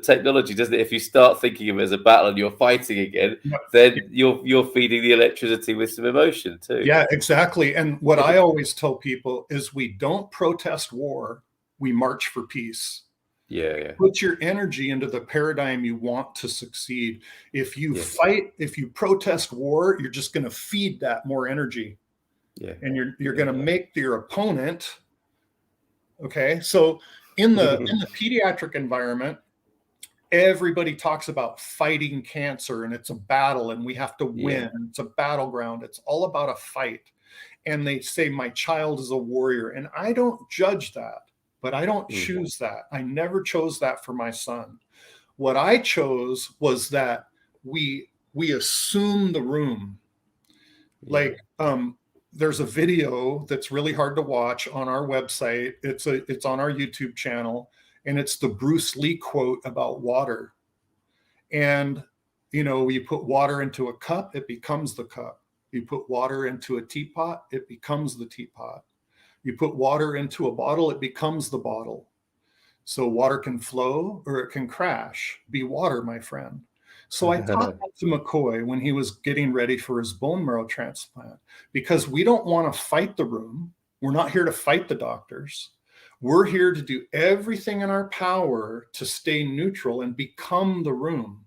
technology, doesn't it? If you start thinking of it as a battle and you're fighting again, then you're feeding the electricity with some emotion too. Yeah, exactly. And what I always tell people is we don't protest war, we march for peace. Yeah. Put your energy into the paradigm you want to succeed. If you fight, if you protest war, you're just going to feed that more energy. Yeah. And you're going to make your opponent. Okay. So in the pediatric environment, everybody talks about fighting cancer, and it's a battle and we have to win. It's a battleground. It's all about a fight. And they say my child is a warrior, and I don't judge that. But I don't choose that. I never chose that for my son. What I chose was that we assume the room. Like there's a video that's really hard to watch on our website. It's on our YouTube channel, and it's the Bruce Lee quote about water. And you know, you put water into a cup, it becomes the cup. You put water into a teapot, it becomes the teapot. You put water into a bottle, it becomes the bottle. So water can flow or it can crash. Be water, my friend. So I taught that to McCoy when he was getting ready for his bone marrow transplant, because we don't want to fight the room. We're not here to fight the doctors. We're here to do everything in our power to stay neutral and become the room.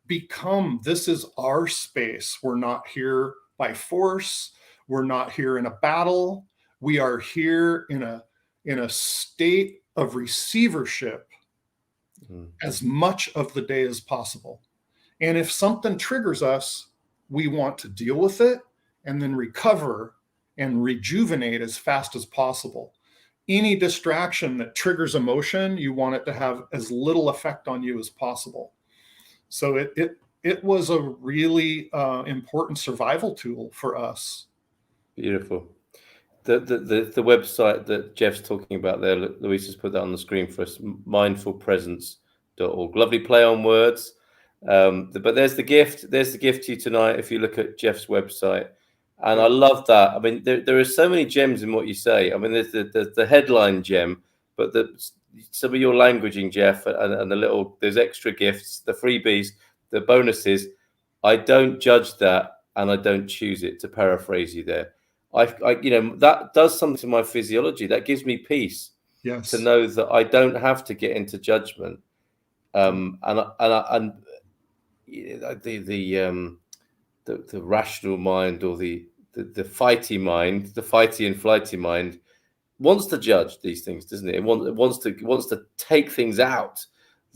This is our space. We're not here by force. We're not here in a battle. We are here in a state of receivership as much of the day as possible. And if something triggers us, we want to deal with it and then recover and rejuvenate as fast as possible. Any distraction that triggers emotion, you want it to have as little effect on you as possible. So it was a really important survival tool for us. Beautiful. The website that Jeff's talking about there, Louise has put that on the screen for us, mindfulpresence.org. Lovely play on words. But there's the gift. There's the gift to you tonight if you look at Jeff's website. And I love that. I mean, there are so many gems in what you say. I mean, there's the headline gem, but some of your languaging, Jeff, and there's extra gifts, the freebies, the bonuses. I don't judge that, and I don't choose it, to paraphrase you there. I you know, that does something to my physiology. That gives me peace. Yes. To know that I don't have to get into judgment. And the rational mind, or the fighty mind, the fighty and flighty mind, wants to judge these things, doesn't it? It wants to take things out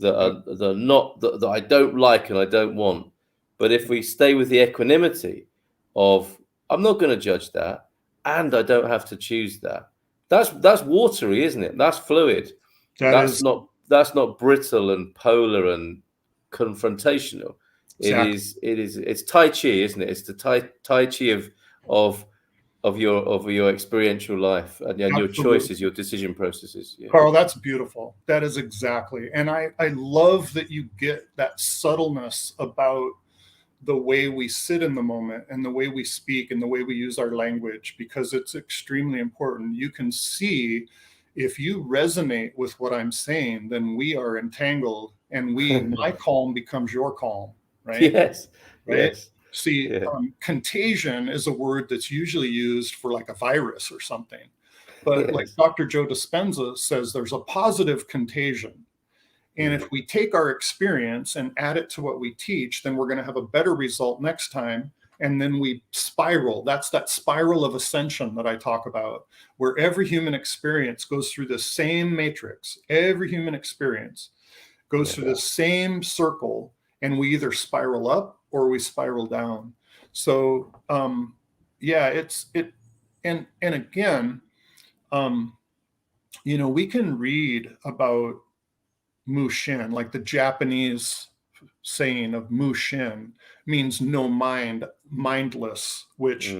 that I don't like and I don't want. But if we stay with the equanimity of, I'm not going to judge that, and I don't have to choose that. That's watery, isn't it? That's fluid. That's not brittle and polar and confrontational. Exactly. It's Tai Chi, isn't it? It's the Tai Chi of your experiential life and your choices, your decision processes. Yeah. Carl, that's beautiful. That is exactly. And I love that you get that subtleness about the way we sit in the moment and the way we speak and the way we use our language, because it's extremely important. You can see if you resonate with what I'm saying, then we are entangled, and my calm becomes your calm. right? Yes. Right. Yes. See, Yeah. contagion is a word that's usually used for like a virus or something. But like Yes. Dr. Joe Dispenza says, there's a positive contagion. And if we take our experience and add it to what we teach, then we're going to have a better result next time. And then we spiral. That's that spiral of ascension that I talk about, where every human experience goes through the same matrix. Every human experience goes through the same circle, and we either spiral up or we spiral down. So and again, we can read about Mushin, like the Japanese saying of Mushin means no mind, mindless, which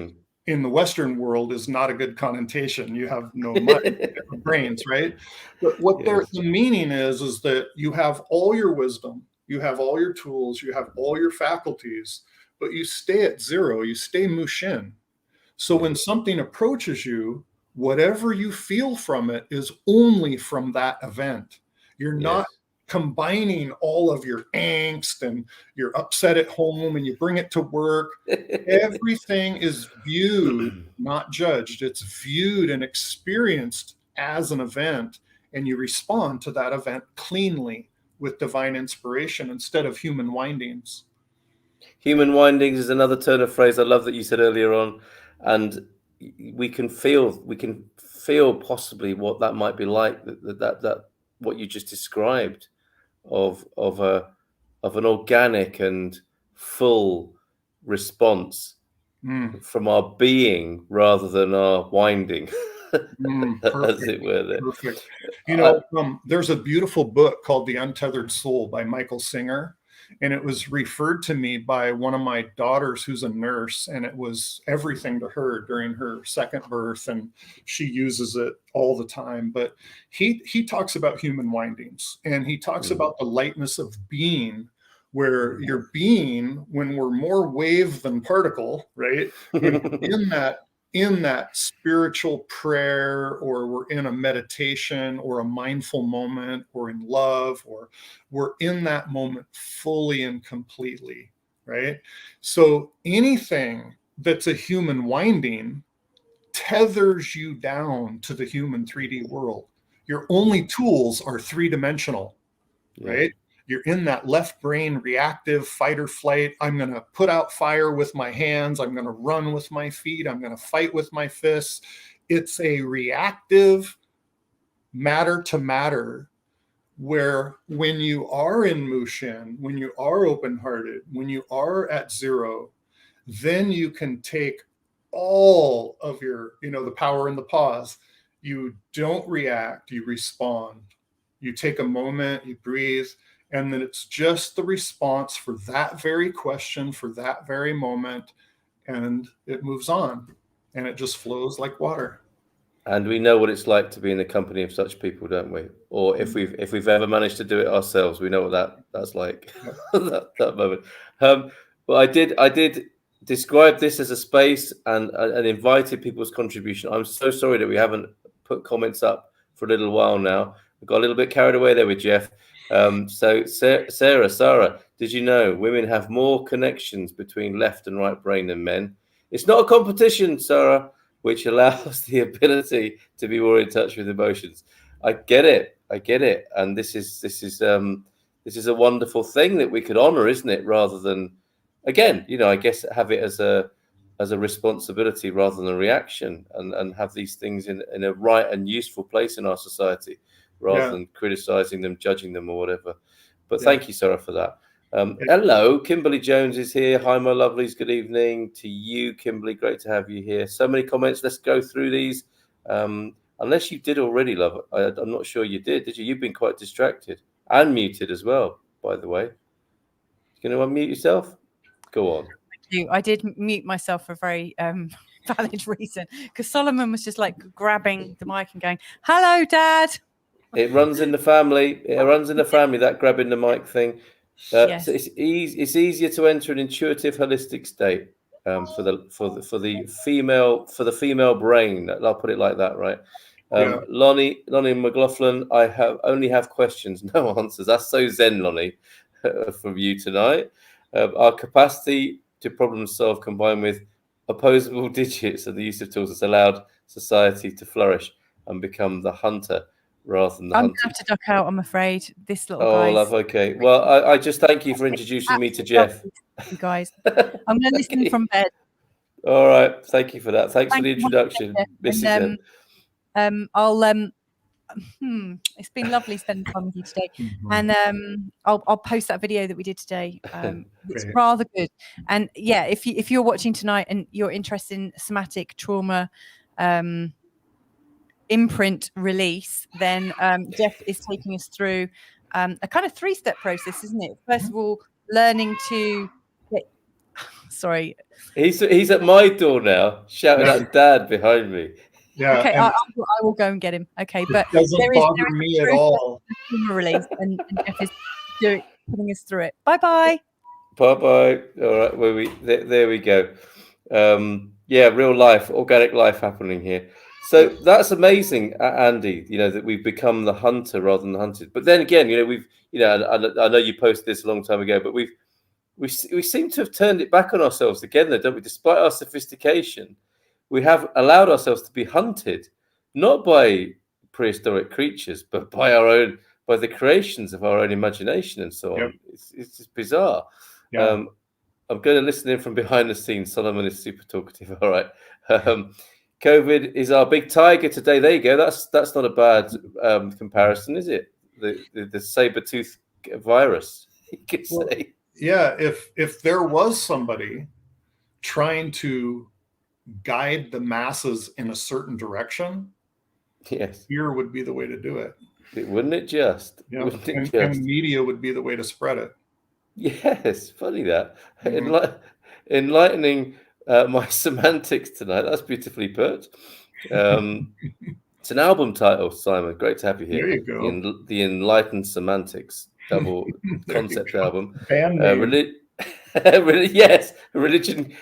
in the Western world is not a good connotation. You have no mind, brains, right? But what the meaning is that you have all your wisdom, you have all your tools, you have all your faculties, but you stay at zero, you stay Mushin. So when something approaches you, whatever you feel from it is only from that event. You're not combining all of your angst and you're upset at home and you bring it to work. Everything is viewed, not judged. It's viewed and experienced as an event, and you respond to that event cleanly with divine inspiration instead of human windings. Human windings is another turn of phrase I love that you said earlier on, and we can feel possibly what that might be like, that what you just described of an organic and full response from our being rather than our winding, as it were. There. Perfect. There's a beautiful book called The Untethered Soul by Michael Singer. And it was referred to me by one of my daughters who's a nurse, and it was everything to her during her second birth, and she uses it all the time. But he talks about human windings, and he talks about the lightness of being, where your being, when we're more wave than particle, right? In that spiritual prayer, or we're in a meditation or a mindful moment, or in love, or we're in that moment fully and completely, right? So anything that's a human winding tethers you down to the human 3D world. Your only tools are three-dimensional, right? You're in that left brain reactive fight or flight. I'm going to put out fire with my hands. I'm going to run with my feet. I'm going to fight with my fists. It's a reactive matter to matter, where when you are in Mushin, when you are open-hearted, when you are at zero, then you can take all of your, the power in the pause. You don't react, you respond. You take a moment, you breathe, and then it's just the response for that very question, for that very moment, and it moves on, and it just flows like water. And we know what it's like to be in the company of such people, don't we? Or if we've ever managed to do it ourselves, we know what that's like. that moment. But I did describe this as a space and invited people's contribution. I'm so sorry that we haven't put comments up for a little while now. We got a little bit carried away there with Jeff. So Sarah, did you know women have more connections between left and right brain than men? It's not a competition, Sarah, which allows the ability to be more in touch with emotions. I get it, and this is a wonderful thing that we could honor, isn't it? Rather than, again, I guess have it as a responsibility rather than a reaction, and have these things in a right and useful place in our society, rather than criticizing them, judging them, or whatever. But thank you, Sarah, for that. Hello, Kimberly Jones is here. Hi, my lovelies. Good evening to you, Kimberly. Great to have you here. So many comments. Let's go through these. Unless you did already, love. I'm not sure you did. Did you? You've been quite distracted and muted as well, by the way. You going to unmute yourself? Go on. I did mute myself for a very valid reason, because Solomon was just like grabbing the mic and going, "Hello, Dad." It runs in the family. That grabbing the mic thing. Yes. So it's easier to enter an intuitive, holistic state for the female brain. I'll put it like that, right? Lonnie McLaughlin, I only have questions, no answers. That's so zen, Lonnie, from you tonight. Our capacity to problem solve combined with opposable digits and the use of tools has allowed society to flourish and become the hunter rather than the I'm hunted. gonna have to duck out, I'm afraid. This little Oh, guy's love. Okay. Well, I just thank you for introducing me to Jeff. You guys, I'm gonna listen Okay. from bed. All right. Thank you for that. Thanks for the Thank you, introduction, Mrs. M. I'll it's been lovely spending time with you today, and I'll post that video that we did today. It's rather good, and yeah, if you're watching tonight and you're interested in somatic trauma imprint release, then Jeff is taking us through a kind of 3-step process, isn't it? First of all, learning to sorry, He's at my door now, shouting at Dad behind me. Yeah. Okay, I will go and get him. Okay, but it doesn't bother me at all. Release, and Jeff is putting us through it. Bye bye. Bye bye. All right, there we go. Yeah, real life, organic life happening here. So that's amazing, Andy. You know that we've become the hunter rather than the hunted. But then again, you know we've, you know, I know you posted this a long time ago, but we seem to have turned it back on ourselves again, though, don't we? Despite our sophistication, we have allowed ourselves to be hunted, not by prehistoric creatures, but by the creations of our own imagination and so on. It's just bizarre. I'm going to listen in from behind the scenes. Solomon is super talkative. All right. COVID is our big tiger today. There you go. That's not a bad comparison, is it? The saber-tooth virus, you could say. Yeah, if there was somebody trying to guide the masses in a certain direction, yes, fear would be the way to do it. Wouldn't it just? Yeah, Wouldn't it just? And media would be the way to spread it. Yes, funny that. Enlightening my semantics tonight. That's beautifully put. It's an album title, Simon. Great to have you here. There you go. The Enlightened Semantics double concept album. Yes, a religion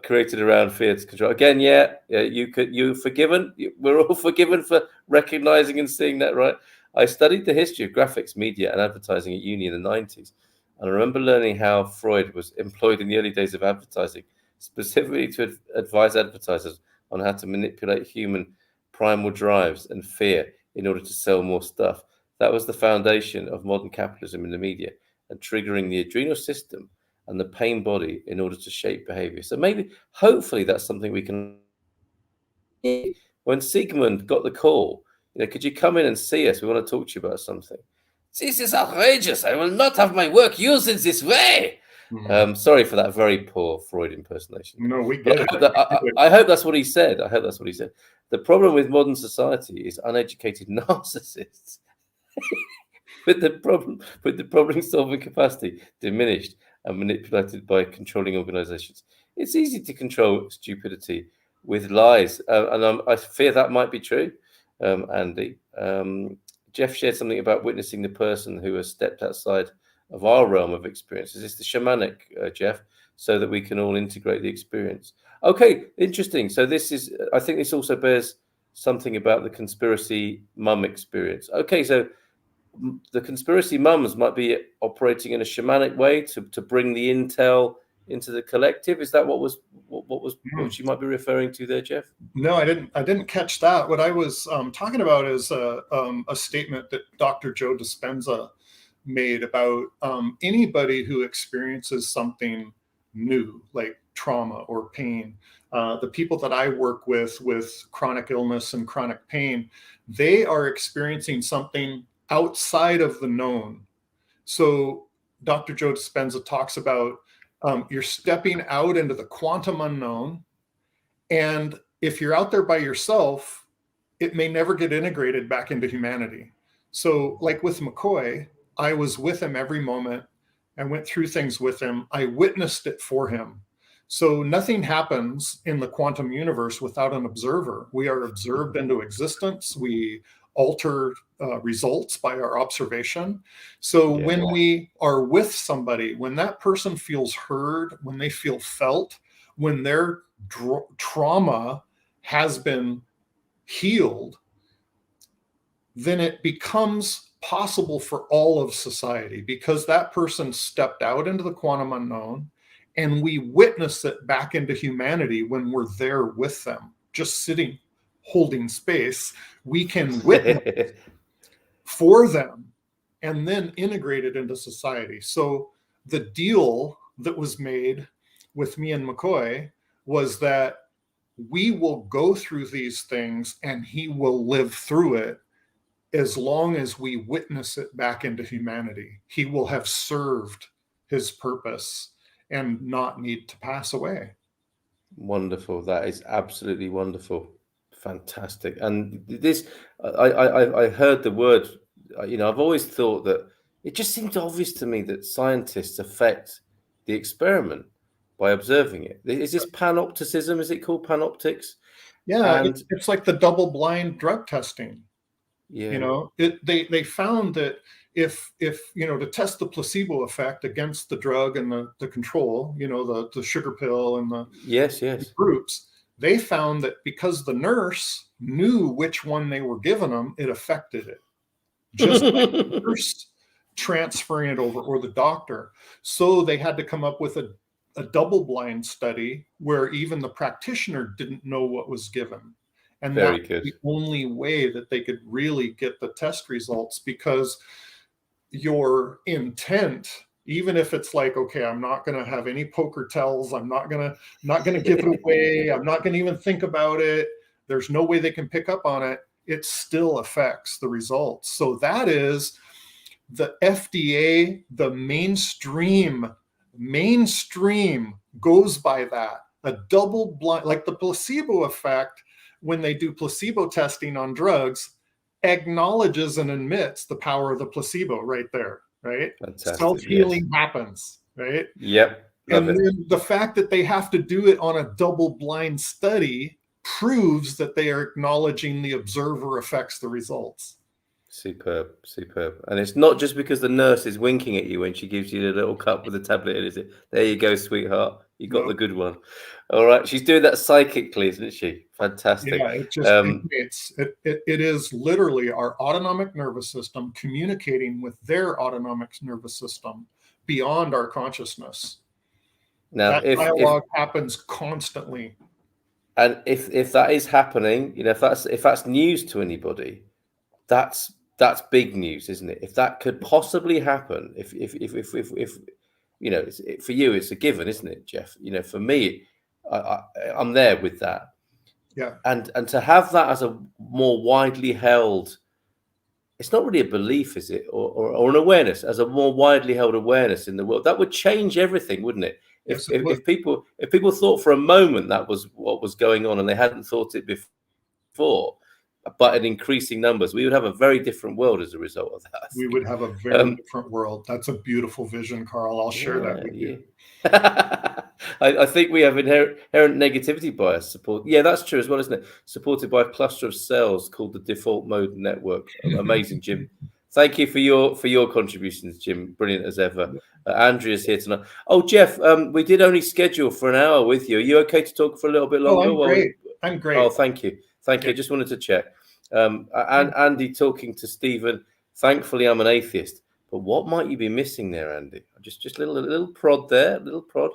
created around fear to control. Again, you're forgiven. We're all forgiven for recognizing and seeing that, right? I studied the history of graphics, media, and advertising at uni in the 90s. And I remember learning how Freud was employed in the early days of advertising, specifically to advise advertisers on how to manipulate human primal drives and fear in order to sell more stuff. That was the foundation of modern capitalism in the media and triggering the adrenal system and the pain body in order to shape behavior. So maybe, hopefully, that's something we can. When Sigmund got the call, you know, could you come in and see us? We want to talk to you about something. This is outrageous. I will not have my work used in this way. Sorry for that very poor Freud impersonation. No, we get it. I hope that's what he said. I hope that's what he said. The problem with modern society is uneducated narcissists with the problem-solving capacity diminished and manipulated by controlling organizations. It's easy to control stupidity with lies, and I fear that might be true, Andy. Jeff shared something about witnessing the person who has stepped outside of our realm of experience. Is this the shamanic, Jeff, so that we can all integrate the experience? Okay, interesting. So I think this also bears something about the conspiracy mum experience. Okay, so the conspiracy mums might be operating in a shamanic way to bring the intel into the collective. Is that what you might be referring to there, Jeff? No, I didn't catch that. What I was talking about is a statement that Dr. Joe Dispenza made about anybody who experiences something new, like trauma or pain. The people that I work with chronic illness and chronic pain, they are experiencing something outside of the known. So Dr. Joe Dispenza talks about you're stepping out into the quantum unknown. And if you're out there by yourself, it may never get integrated back into humanity. So like with McCoy, I was with him every moment. I went through things with him. I witnessed it for him. So nothing happens in the quantum universe without an observer. We are observed into existence. We alter results by our observation. So when we are with somebody, when that person feels heard, when they feel felt, when their trauma has been healed, then it becomes possible for all of society, because that person stepped out into the quantum unknown, and we witness it back into humanity when we're there with them, just sitting, holding space. We can witness for them and then integrate it into society. So the deal that was made with me and McCoy was that we will go through these things and he will live through it as long as we witness it back into humanity. He will have served his purpose and not need to pass away. Wonderful. That is absolutely wonderful. Fantastic. And this, I heard the word, I've always thought that it just seemed obvious to me that scientists affect the experiment by observing it. Is this panopticism? Is it called panoptics? Yeah, it's like the double-blind drug testing. Yeah. They found that if to test the placebo effect against the drug and the control, the sugar pill and the groups, they found that because the nurse knew which one they were giving them, it affected it. Just like the nurse transferring it over, or the doctor. So they had to come up with a double-blind study where even the practitioner didn't know what was given. And that's the only way that they could really get the test results, because your intent, even if it's like, okay, I'm not going to have any poker tells, I'm not going to give it away, I'm not going to even think about it, there's no way they can pick up on it, it still affects the results. So that is the FDA, the mainstream goes by that. A double blind, like the placebo effect, when they do placebo testing on drugs, acknowledges and admits the power of the placebo right there, right? Self-healing happens, right? Yep. And then the fact that they have to do it on a double-blind study proves that they are acknowledging the observer affects the results. Superb. And it's not just because the nurse is winking at you when she gives you the little cup with the tablet in, is it? There you go, sweetheart. You got the good one. All right. She's doing that psychically, isn't she? Fantastic. Yeah, it is literally our autonomic nervous system communicating with their autonomic nervous system beyond our consciousness. Now, that dialogue happens constantly. And if that is happening, if that's news to anybody, that's big news, isn't it? If that could possibly happen, if for you, it's a given, isn't it, Jeff? For me, I'm there with that. Yeah. And to have that as a more widely held, it's not really a belief, is it, or an awareness, as a more widely held awareness in the world, that would change everything, wouldn't it? If people thought for a moment that was what was going on and they hadn't thought it before, but in increasing numbers, we would have a very different world as a result of that. We would have a very different world. That's a beautiful vision, Carl. I'll share that with you. I think we have inherent negativity bias support. Yeah, that's true as well, isn't it? Supported by a cluster of cells called the default mode network. Amazing, Jim. Thank you for your contributions, Jim. Brilliant as ever. Andrea's here tonight. Oh, Jeff, we did only schedule for an hour with you. Are you okay to talk for a little bit longer? Oh, I'm great. Oh, thank you. Thank you. Just wanted to check. And Andy talking to Stephen. Thankfully, I'm an atheist. But what might you be missing there, Andy? Just a little prod there. Little prod.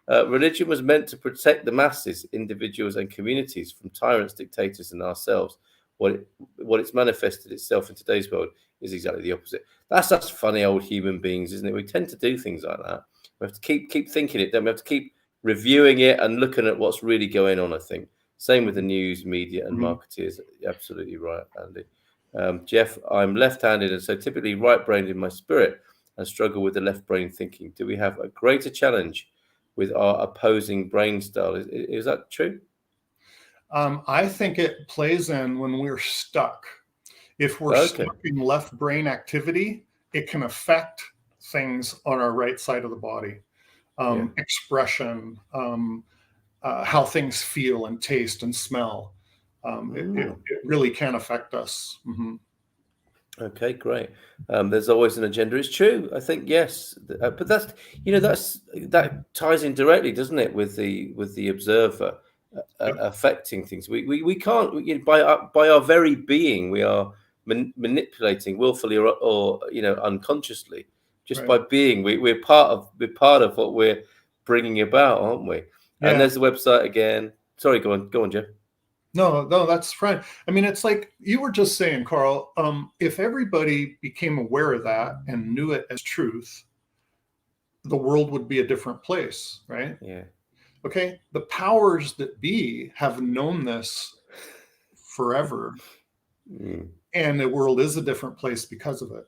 Religion was meant to protect the masses, individuals, and communities from tyrants, dictators, and ourselves. What it's manifested itself in today's world is exactly the opposite. That's us funny old human beings, isn't it? We tend to do things like that. We have to keep thinking it. Then we have to keep reviewing it and looking at what's really going on, I think. Same with the news, media, and marketeers. Absolutely right, Andy. Jeff, I'm left-handed, and so typically right-brained in my spirit and struggle with the left brain thinking. Do we have a greater challenge with our opposing brain style? Is that true? I think it plays in when we're stuck. If we're stuck in left brain activity, it can affect things on our right side of the body. Expression, how things feel and taste and smell. It really can affect us. Okay, great. There's always an agenda. It's true. I think yes, but that ties in directly, doesn't it, with the observer affecting things. We can't by our very being we are manipulating willfully or unconsciously, just Right. by being. We're part of what we're bringing about, aren't we? Yeah. And there's the website again. Sorry, go on, Jeff. No, that's fine. I mean, it's like you were just saying, Carl, if everybody became aware of that and knew it as truth, the world would be a different place, right? Yeah. Okay. The powers that be have known this forever, and the world is a different place because of it.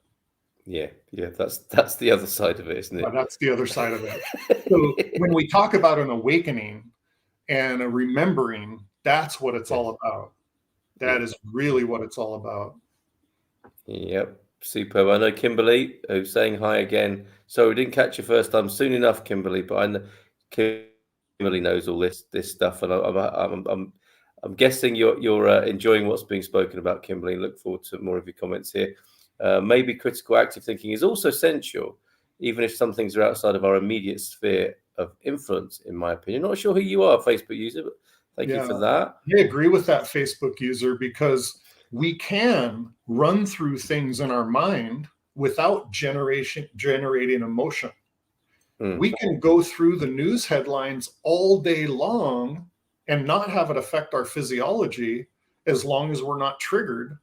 Yeah. That's the other side of it, isn't it? But that's the other side of it. So when we talk about an awakening and a remembering, that's what it's all about. That is really what it's all about. Yep. Superb. I know Kimberly, who's saying hi again. So we didn't catch you first time. Soon enough, Kimberly. But I know Kimberly knows all this stuff, and I'm guessing you're enjoying what's being spoken about, Kimberly. Look forward to more of your comments here. Maybe critical active thinking is also essential, even if some things are outside of our immediate sphere of influence, in my opinion. Not sure who you are, Facebook user, but thank you for that. I agree with that Facebook user, because we can run through things in our mind without generating emotion. We can go through the news headlines all day long and not have it affect our physiology, as long as we're not triggered.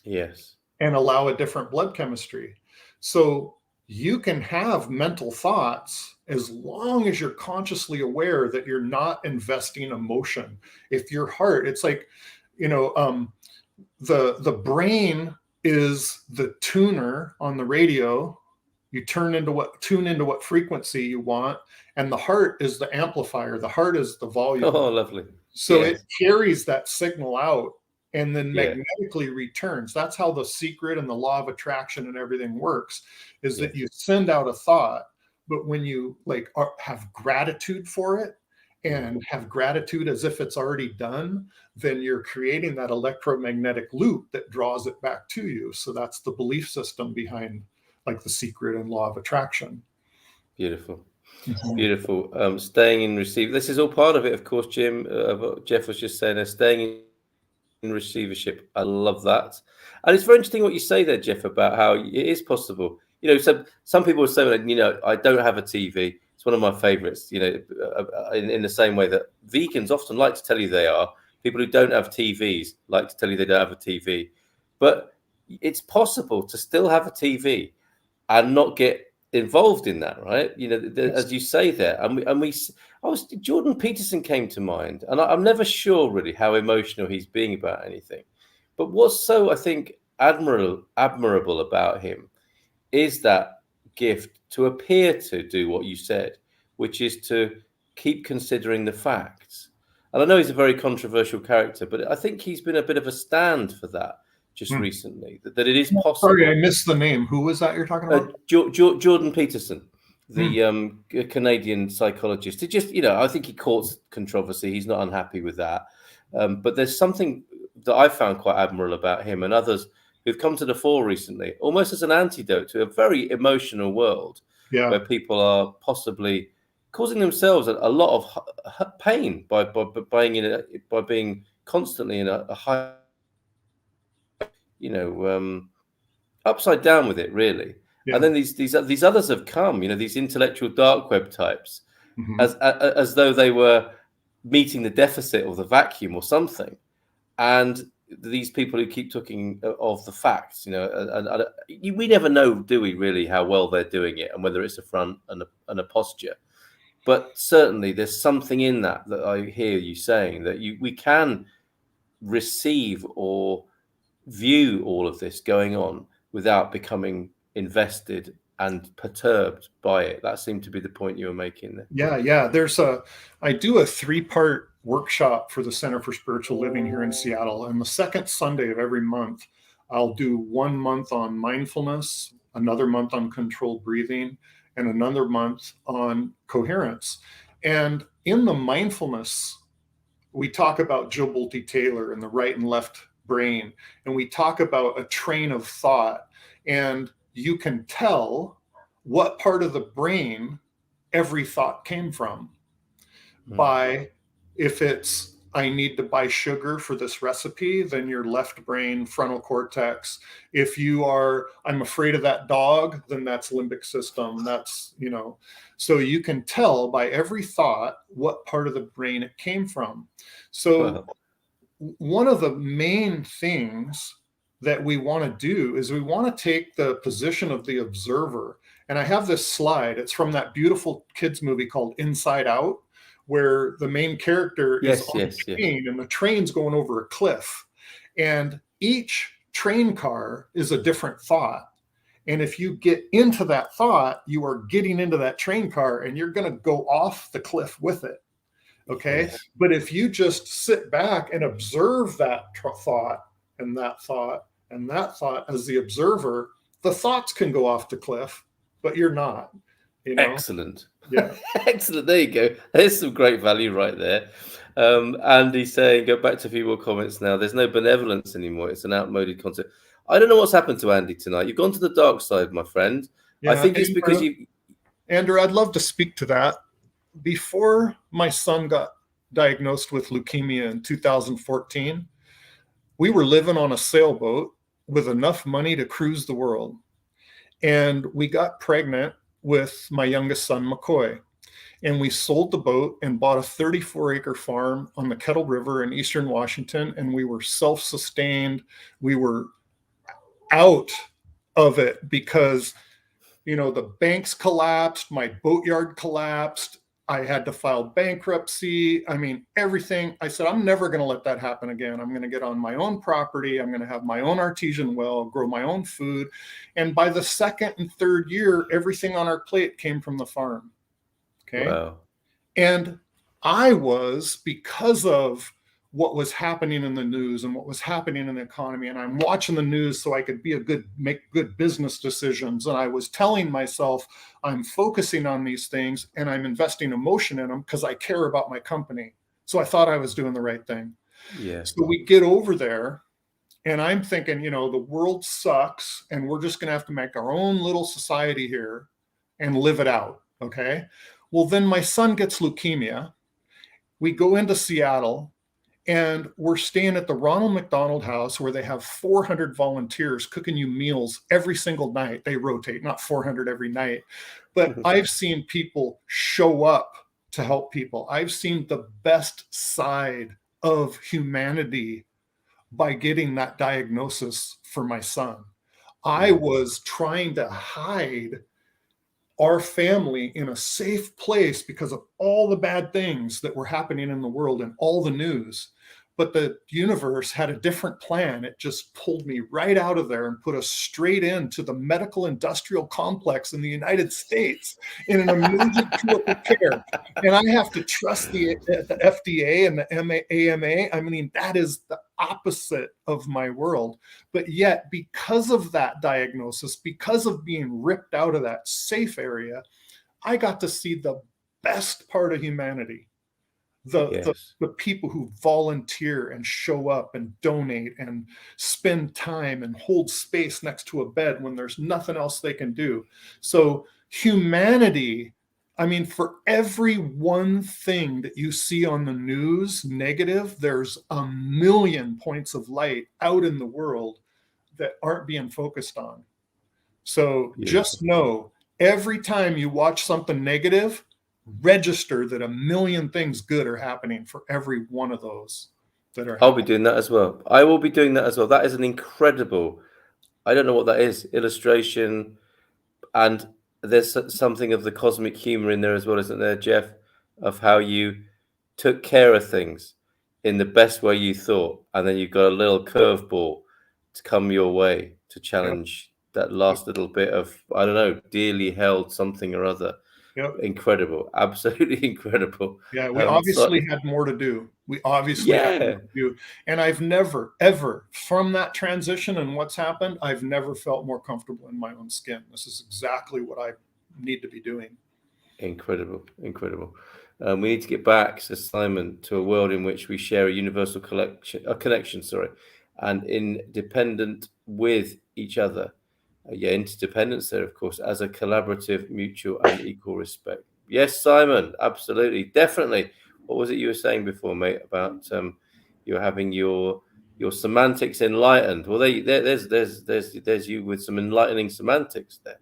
Yes. And allow a different blood chemistry. So you can have mental thoughts as long as you're consciously aware that you're not investing emotion. If your heart, it's like, the brain is the tuner on the radio. You tune into what frequency you want, and the heart is the amplifier. The heart is the volume. Oh, lovely. So it carries that signal out and then magnetically returns. That's how The Secret and the law of attraction and everything works, is that you send out a thought, but when you have gratitude for it and have gratitude as if it's already done, then you're creating that electromagnetic loop that draws it back to you. So that's the belief system behind The Secret and law of attraction. Beautiful. Beautiful. Staying in receive. This is all part of it, of course, Jim. Jeff was just saying, staying in receivership. I love that. And it's very interesting what you say there, Jeff, about how it is possible. So some people say, I don't have a TV. It's one of my favorites, in the same way that vegans often like to tell you they are. People who don't have TVs like to tell you they don't have a TV. But it's possible to still have a TV and not get involved in that, right? As you say there, Jordan Peterson came to mind, and I'm never sure really how emotional he's being about anything. But what's so, I think, admirable about him is that gift to appear to do what you said, which is to keep considering the facts. And I know he's a very controversial character, but I think he's been a bit of a stand for that just recently, that it is possible. Sorry, I missed the name. Who was that you're talking about? Jordan Peterson, the Canadian psychologist. It just, I think he courts controversy. He's not unhappy with that. But there's something that I found quite admirable about him and others who've come to the fore recently, almost as an antidote to a very emotional world where people are possibly causing themselves a lot of pain by being constantly in a high, upside down with it, really. And then these others have come, these intellectual dark web types, as though they were meeting the deficit or the vacuum or something. And these people who keep talking of the facts, we never know, do we, really, how well they're doing it and whether it's a front and a posture. But certainly there's something in that I hear you saying, that we can receive or view all of this going on without becoming invested and perturbed by it. That seemed to be the point you were making there. Yeah. I do a 3-part workshop for the Center for Spiritual Living here in Seattle. And the second Sunday of every month, I'll do 1 month on mindfulness, another month on controlled breathing, and another month on coherence. And in the mindfulness, we talk about Joe Bolte Taylor and the right and left brain. And we talk about a train of thought. And you can tell what part of the brain every thought came from by if it's I need to buy sugar for this recipe, then your left brain, frontal cortex. If you are, I'm afraid of that dog, then that's limbic system. That's, so you can tell by every thought what part of the brain it came from. So one of the main things that we want to do is we want to take the position of the observer. And I have this slide. It's from that beautiful kids movie called Inside Out, where the main character is on a train and the train's going over a cliff. And each train car is a different thought. And if you get into that thought, you are getting into that train car and you're going to go off the cliff with it. Okay. Yes. But if you just sit back and observe that thought and that thought and that thought as the observer, the thoughts can go off the cliff, but you're not. Excellent. Yeah. Excellent. There you go. There's some great value right there. Andy saying, go back to a few more comments now. There's no benevolence anymore. It's an outmoded concept. I don't know what's happened to Andy tonight. You've gone to the dark side, my friend. Yeah, I think it's because you... Andrew, I'd love to speak to that. Before my son got diagnosed with leukemia in 2014, we were living on a sailboat with enough money to cruise the world. And we got pregnant with my youngest son, McCoy. And we sold the boat and bought a 34-acre farm on the Kettle River in Eastern Washington. And we were self-sustained. We were out of it because, the banks collapsed, my boatyard collapsed. I had to file bankruptcy. I mean, everything. I said, I'm never going to let that happen again. I'm going to get on my own property. I'm going to have my own artesian well, grow my own food. And by the second and third year, everything on our plate came from the farm. Okay. Wow. And I was, because of what was happening in the news and what was happening in the economy, and I'm watching the news so I could make good business decisions. And I was telling myself, I'm focusing on these things and I'm investing emotion in them because I care about my company. So I thought I was doing the right thing. Yeah. So we get over there and I'm thinking, the world sucks and we're just going to have to make our own little society here and live it out. Okay. Well, then my son gets leukemia. We go into Seattle. And we're staying at the Ronald McDonald House where they have 400 volunteers cooking you meals every single night. They rotate, not 400 every night. But I've seen people show up to help people. I've seen the best side of humanity by getting that diagnosis for my son. I was trying to hide our family in a safe place because of all the bad things that were happening in the world and all the news. But the universe had a different plan. It just pulled me right out of there and put us straight into the medical industrial complex in the United States in an emergent critical care. And I have to trust the FDA and the AMA. I mean, that is the opposite of my world. But yet, because of that diagnosis, because of being ripped out of that safe area, I got to see the best part of humanity. The people who volunteer and show up and donate and spend time and hold space next to a bed when there's nothing else they can do. So humanity, I mean, for every one thing that you see on the news negative, there's a million points of light out in the world that aren't being focused on. So just know, every time you watch something negative, register that a million things good are happening for every one of those that are. I'll be doing that as well. I will be doing that as well. That is an incredible, I don't know what that is, illustration. And there's something of the cosmic humor in there as well, isn't there, Jeff, of how you took care of things in the best way you thought. And then you got a little curveball to come your way to challenge that last little bit of, I don't know, dearly held something or other. Yep. Incredible. Absolutely incredible. Yeah, we obviously had more to do. We obviously had more to do. And I've never, ever, from that transition and what's happened, I've never felt more comfortable in my own skin. This is exactly what I need to be doing. Incredible. Incredible. We need to get back, says Simon, to a world in which we share a universal connection, and independent with each other. Interdependence there, of course, as a collaborative, mutual and equal respect. Yes, Simon, absolutely. Definitely. what was it you were saying before, mate, about you're having your semantics enlightened? Well, there's you with some enlightening semantics there.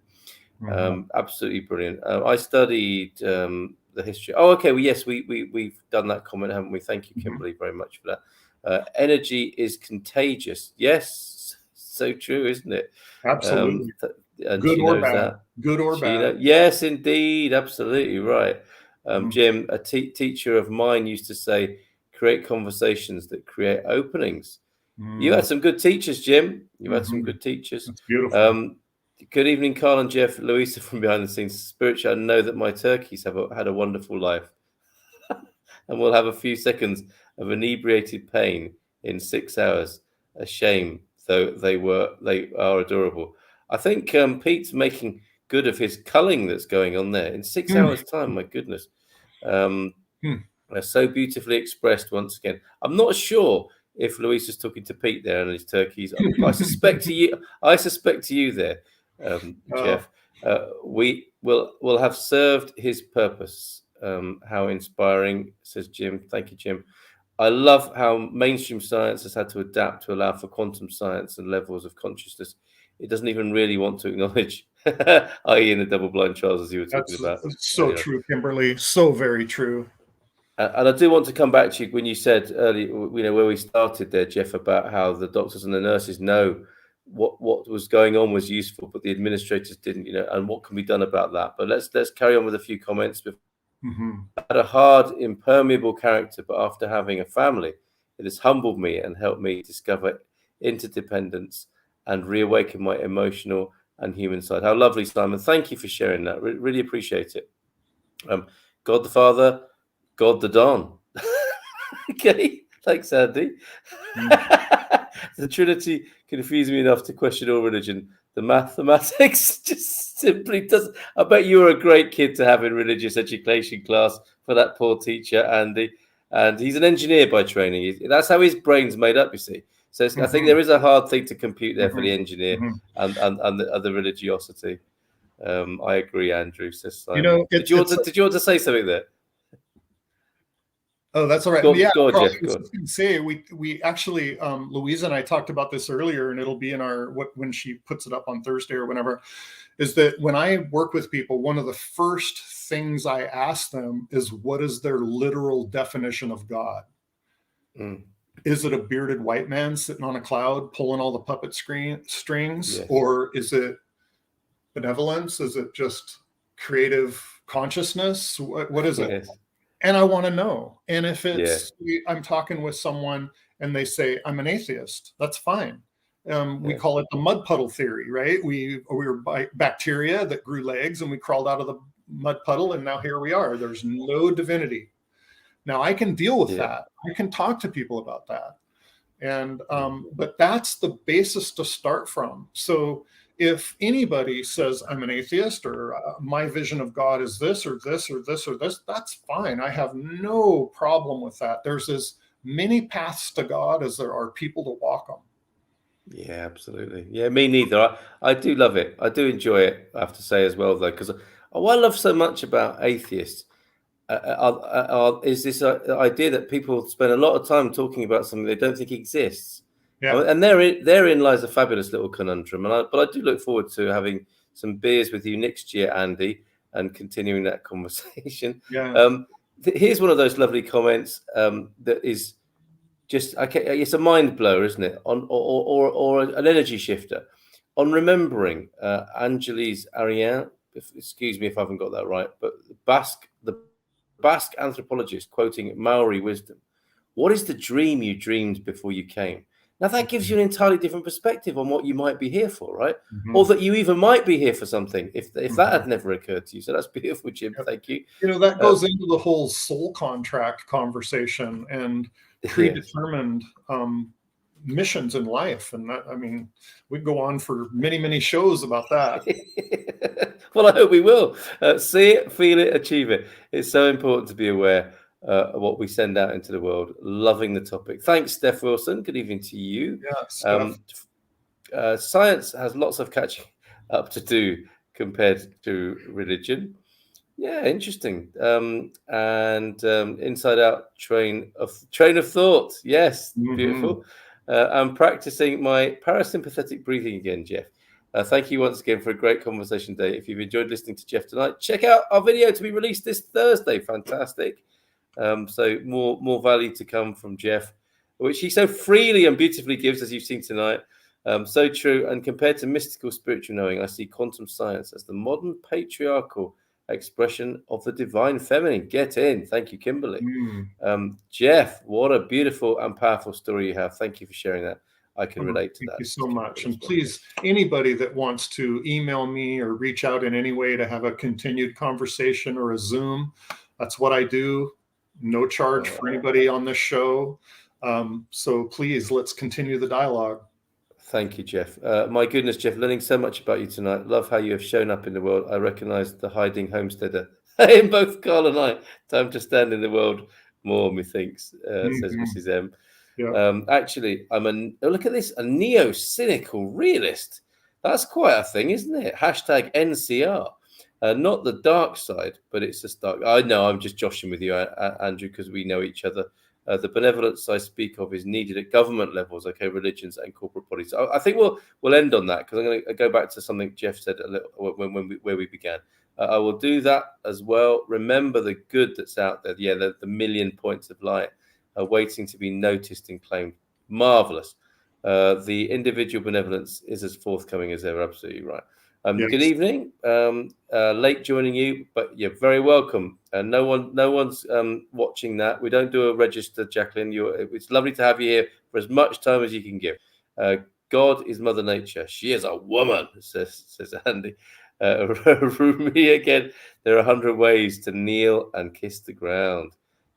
Absolutely brilliant. I studied the history. Oh, okay. Well, yes, we've done that comment, haven't we? Thank you, Kimberly, very much for that. Energy is contagious. Yes, so true, isn't it? Absolutely. And Good she or knows bad. that. Good or bad. Yes, indeed. Absolutely right. Jim, a teacher of mine used to say, create conversations that create openings. You had some good teachers, Jim. You've had some good teachers. That's beautiful. Good evening, Carl and Jeff. Louisa from behind the scenes. Spiritual, I know that my turkeys have had a wonderful life. And we'll have a few seconds of inebriated pain in 6 hours. A shame, though they are adorable. I think Pete's making good of his culling that's going on there in 6 hours' time. My goodness. So beautifully expressed once again. I'm not sure if Luis is talking to Pete there and his turkeys. I suspect to you there, Jeff. We'll have served his purpose. How inspiring, says Jim. Thank you, Jim. I love how mainstream science has had to adapt to allow for quantum science and levels of consciousness it doesn't even really want to acknowledge, i.e. in the double-blind trials, as you were talking about. So true, Kimberly. So very true. And I do want to come back to you when you said earlier, where we started there, Jeff, about how the doctors and the nurses know what was going on was useful, but the administrators didn't, and what can be done about that. But let's carry on with a few comments. I had a hard, impermeable character, but after having a family, it has humbled me and helped me discover interdependence and reawaken my emotional and human side. How lovely, Simon. Thank you for sharing that. Really appreciate it. God the Father, God the Don. Okay, thanks, Andy. The Trinity confused me enough to question all religion. The mathematics just simply doesn't. I bet you were a great kid to have in religious education class for that poor teacher, Andy. And he's an engineer by training. That's how his brain's made up, you see. So I think there is a hard thing to compute there for the engineer and the religiosity. I agree, Andrew, says Simon. Did you want to say something there? Oh, that's all right. Go, Jeff, say we actually Louisa and I talked about this earlier, and it'll be in our when she puts it up on Thursday or whenever, is that when I work with people, one of the first things I ask them is, what is their literal definition of God? Is it a bearded white man sitting on a cloud pulling all the puppet strings? Yes. Or is it benevolence? Is it just creative consciousness? What is it? Yes. And I want to know. And if it's, I'm talking with someone and they say, I'm an atheist, that's fine. We call it the mud puddle theory, right? We were bacteria that grew legs and we crawled out of the mud puddle and now here we are. There's no divinity. Now I can deal with that. I can talk to people about that. And, but that's the basis to start from. So if anybody says I'm an atheist or my vision of God is this or this or this or this, that's fine. I have no problem with that. There's as many paths to God as there are people to walk them. Yeah, absolutely. Yeah, me neither. I do love it. I do enjoy it, I have to say as well, though, because what I love so much about atheists is this idea that people spend a lot of time talking about something they don't think exists. Yeah. And therein lies a fabulous little conundrum. But I do look forward to having some beers with you next year, Andy, and continuing that conversation. Yeah. Here's one of those lovely comments that is just, it's a mind blower, isn't it? Or an energy shifter. On remembering Angeles Ariane, excuse me if I haven't got that right, but the Basque anthropologist quoting Maori wisdom. What is the dream you dreamed before you came? Now, that gives you an entirely different perspective on what you might be here for, right? Or that you even might be here for something if that had never occurred to you. So that's beautiful, Jim. Thank you. That goes into the whole soul contract conversation and predetermined missions in life. And that, I mean, we go on for many, many shows about that. Well, I hope we will. See it, feel it, achieve it. It's so important to be aware of what we send out into the world. Loving the topic. Thanks, Steph Wilson. Good evening to you. Yeah, science has lots of catching up to do compared to religion. Yeah, interesting. Inside out train of thought. Yes, beautiful. I'm practicing my parasympathetic breathing again, Jeff. Thank you once again for a great conversation today. If you've enjoyed listening to Jeff tonight, check out our video to be released this Thursday. Fantastic. So more value to come from Jeff, which he so freely and beautifully gives, as you've seen tonight. So true. And compared to mystical spiritual knowing, I see quantum science as the modern patriarchal expression of the divine feminine. Get in. Thank you, Kimberly. Jeff, what a beautiful and powerful story you have. Thank you for sharing that. I can relate to that. Thank you so much. And please, anybody that wants to email me or reach out in any way to have a continued conversation or a Zoom, that's what I do. No charge for anybody on this show. So please, let's continue the dialogue. Thank you, Jeff. My goodness, Jeff, learning so much about you tonight. Love how you have shown up in the world. I recognize the hiding homesteader in both Carl and I. Time to stand in the world more, methinks, says Mrs. M. Yeah. Actually, look at this, a neo-cynical realist. That's quite a thing, isn't it? Hashtag NCR. Not the dark side, but it's just dark. I know, I'm just joshing with you, Andrew, because we know each other. The benevolence I speak of is needed at government levels, okay, religions and corporate bodies. I think we'll end on that, because I'm going to go back to something Jeff said a little where we began. I will do that as well. Remember the good that's out there. Yeah, the million points of light waiting to be noticed and claimed. Marvelous. The individual benevolence is as forthcoming as ever. Absolutely right. Yes. Good evening. Late joining you, but you're very welcome. No one's watching that. We don't do a register, Jacqueline. It's lovely to have you here for as much time as you can give. God is Mother Nature. She is a woman, says Andy. Rumi again. There are 100 ways to kneel and kiss the ground.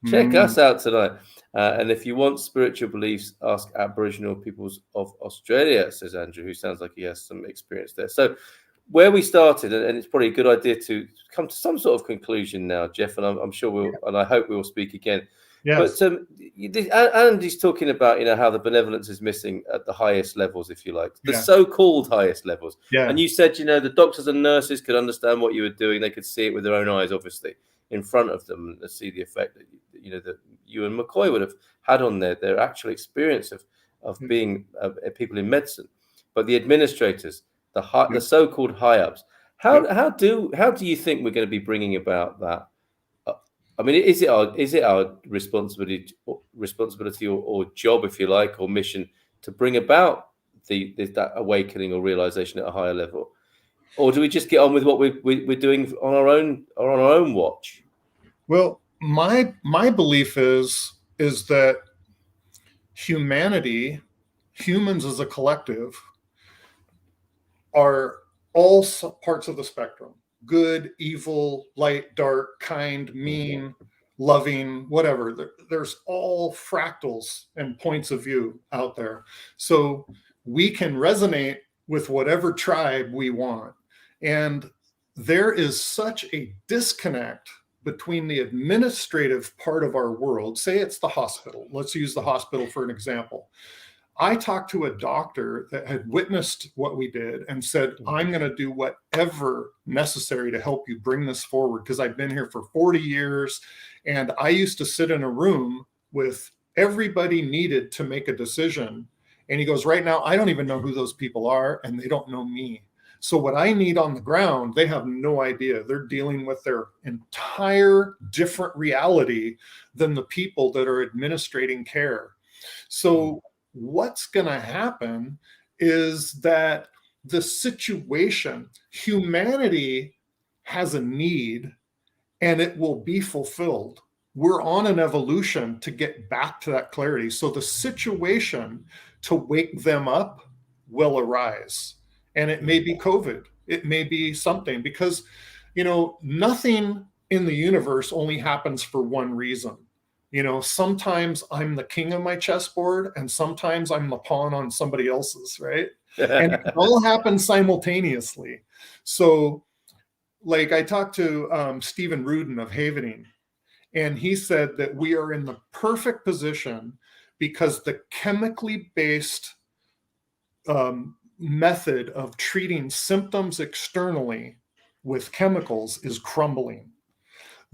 Check us out tonight. And if you want spiritual beliefs, ask Aboriginal peoples of Australia, says Andrew, who sounds like he has some experience there. So where we started, and it's probably a good idea to come to some sort of conclusion now, Jeff, and I'm sure and I hope we'll speak again. Yes. But Andy's talking about, how the benevolence is missing at the highest levels, if you like, the so-called highest levels. Yeah. And you said, the doctors and nurses could understand what you were doing. They could see it with their own eyes, obviously, in front of them, and see the effect that that you and McCoy would have had on their actual experience of being people in medicine. But the administrators, the so-called high-ups, how do you think we're going to be bringing about that? I mean, is it our responsibility or job, if you like, or mission to bring about that awakening or realization at a higher level, or do we just get on with what we're doing on our own watch? Well, my belief is that humans as a collective, are all parts of the spectrum: good, evil, light, dark, kind, mean, loving, whatever. There's all fractals and points of view out there. So we can resonate with whatever tribe we want. And there is such a disconnect between the administrative part of our world. Say it's the hospital. Let's use the hospital for an example. I talked to a doctor that had witnessed what we did and said, I'm going to do whatever necessary to help you bring this forward, because I've been here for 40 years. And I used to sit in a room with everybody needed to make a decision. And he goes, right now, I don't even know who those people are, and they don't know me. So what I need on the ground, they have no idea. They're dealing with their entire different reality than the people that are administrating care. So what's going to happen is that the situation, humanity has a need and it will be fulfilled. We're on an evolution to get back to that clarity. So the situation to wake them up will arise. And it may be COVID. It may be something, because, nothing in the universe only happens for one reason. Sometimes I'm the king of my chessboard, and sometimes I'm the pawn on somebody else's, right? And it all happens simultaneously. So, like, I talked to Stephen Rudin of Havening, and he said that we are in the perfect position because the chemically based method of treating symptoms externally with chemicals is crumbling.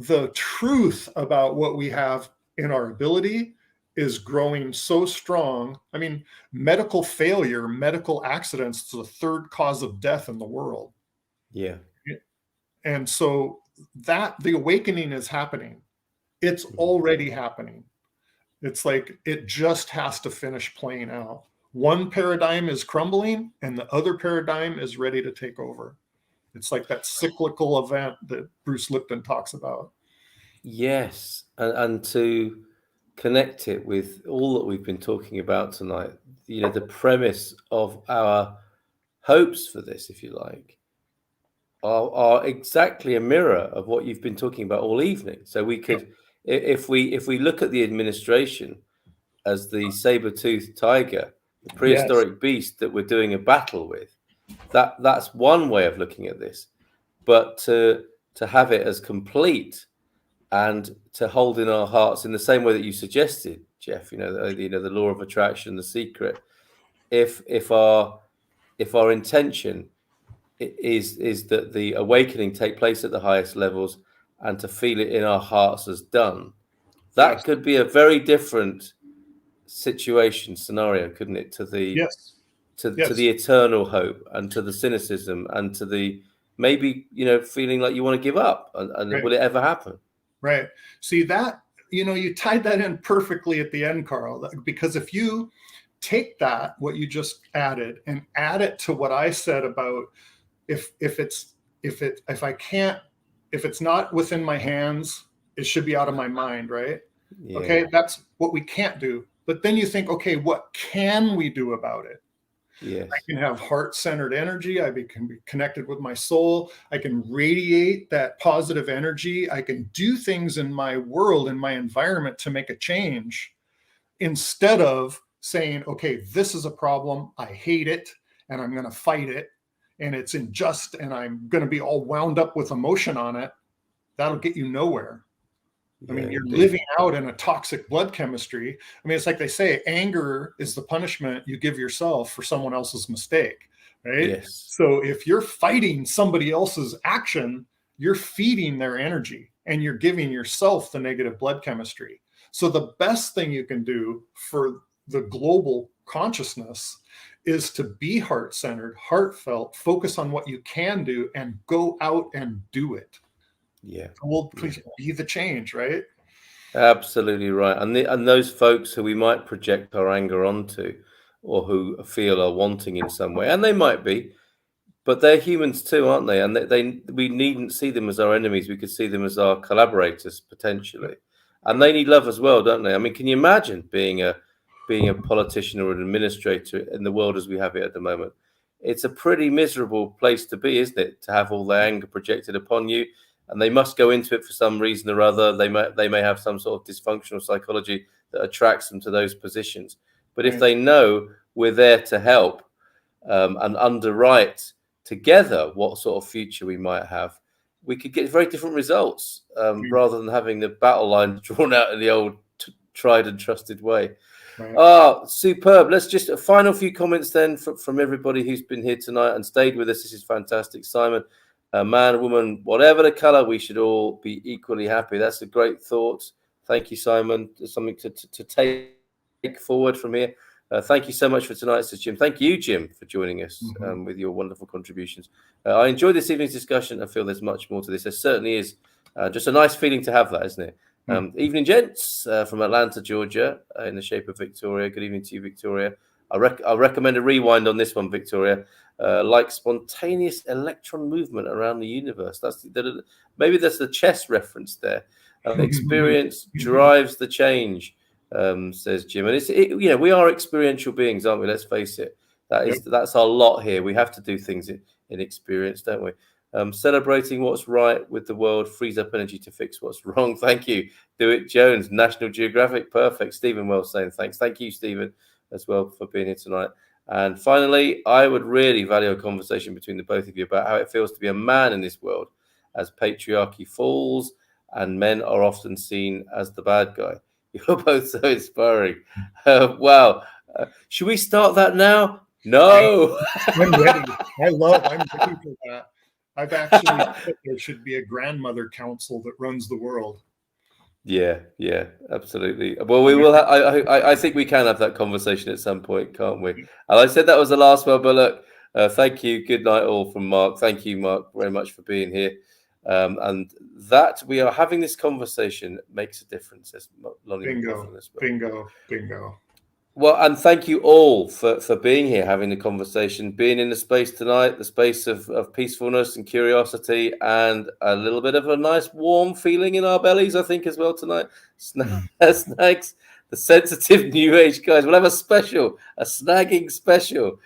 the truth about what we have in our ability is growing so strong. I mean, medical failure, medical accidents is the third cause of death in the world. Yeah. And so that the awakening is happening. It's already happening. It's like it just has to finish playing out. One paradigm is crumbling and the other paradigm is ready to take over. It's like that cyclical event that Bruce Lipton talks about. Yes. And to connect it with all that we've been talking about tonight, the premise of our hopes for this, if you like, are exactly a mirror of what you've been talking about all evening. So we could, if we look at the administration as the saber-toothed tiger, the prehistoric beast that we're doing a battle with, that's one way of looking at this. But to have it as complete and to hold in our hearts in the same way that you suggested, Jeff, the law of attraction, the secret. If our intention is that the awakening take place at the highest levels and to feel it in our hearts as done, that could be a very different scenario, couldn't it, to the to the eternal hope and to the cynicism and to the maybe feeling like you want to give up and will it ever happen? Right. See that, you tied that in perfectly at the end, Carl, because if you take that, what you just added, and add it to what I said about if it's not within my hands, it should be out of my mind, right? Yeah. Okay, that's what we can't do. But then you think, okay, what can we do about it? Yes. I can have heart-centered energy. Can be connected with my soul. I can radiate that positive energy. I can do things in my world, in my environment to make a change, instead of saying, okay, this is a problem. I hate it and I'm going to fight it. And it's unjust and I'm going to be all wound up with emotion on it. That'll get you nowhere. I mean, you're living out in a toxic blood chemistry. I mean, it's like they say, anger is the punishment you give yourself for someone else's mistake, right? Yes. So if you're fighting somebody else's action, you're feeding their energy and you're giving yourself the negative blood chemistry. So the best thing you can do for the global consciousness is to be heart-centered, heartfelt, focus on what you can do and go out and do it. Yeah, will be the change, right? Absolutely right. And those folks who we might project our anger onto, or who feel are wanting in some way, and they might be, but they're humans too, aren't they? And we needn't see them as our enemies. We could see them as our collaborators potentially, and they need love as well, don't they? I mean, can you imagine being a politician or an administrator in the world as we have it at the moment? It's a pretty miserable place to be, isn't it? To have all their anger projected upon you. And they must go into it for some reason or other. They may have some sort of dysfunctional psychology that attracts them to those positions. But if they know we're there to help and underwrite together what sort of future we might have, we could get very different results rather than having the battle line drawn out in the old tried and trusted way. Right. Superb. Let's just a final few comments then from everybody who's been here tonight and stayed with us. This is fantastic. Simon, man, woman, whatever the color, we should all be equally happy. That's a great thought. Thank you, Simon. There's something to take forward from here. Thank you so much for tonight, says Jim. Thank you, Jim, for joining us with your wonderful contributions. I enjoyed this evening's discussion. I feel there's much more to this. There certainly is. Just a nice feeling to have that, isn't it? Evening, gents, from Atlanta, Georgia, in the shape of Victoria. Good evening to you, Victoria. I recommend a rewind on this one, Victoria. Like spontaneous electron movement around the universe. Maybe that's the chess reference there. Experience drives the change, says Jim. And we are experiential beings, aren't we? Let's face it. That's our lot here. We have to do things in experience, don't we? Celebrating what's right with the world frees up energy to fix what's wrong. Thank you. Do it, Jones. National Geographic. Perfect. Stephen Wells saying thanks. Thank you, Stephen, as well for being here tonight. And finally, I would really value a conversation between the both of you about how it feels to be a man in this world as patriarchy falls and men are often seen as the bad guy. You're both so inspiring. Wow. Should we start that now? No. I'm ready. I'm ready for that. I've actually said there should be a grandmother council that runs the world. Yeah, absolutely. Well, we will. I think we can have that conversation at some point, can't we? And I said that was the last one, but look, thank you. Good night, all from Mark. Thank you, Mark, very much for being here. And that we are having this conversation makes a difference. As Lonnie Bingo. Well, and thank you all for being here, having the conversation, being in the space tonight, the space of peacefulness and curiosity, and a little bit of a nice warm feeling in our bellies, I think, as well tonight. Snags, the sensitive new age guys. We'll have a snagging special.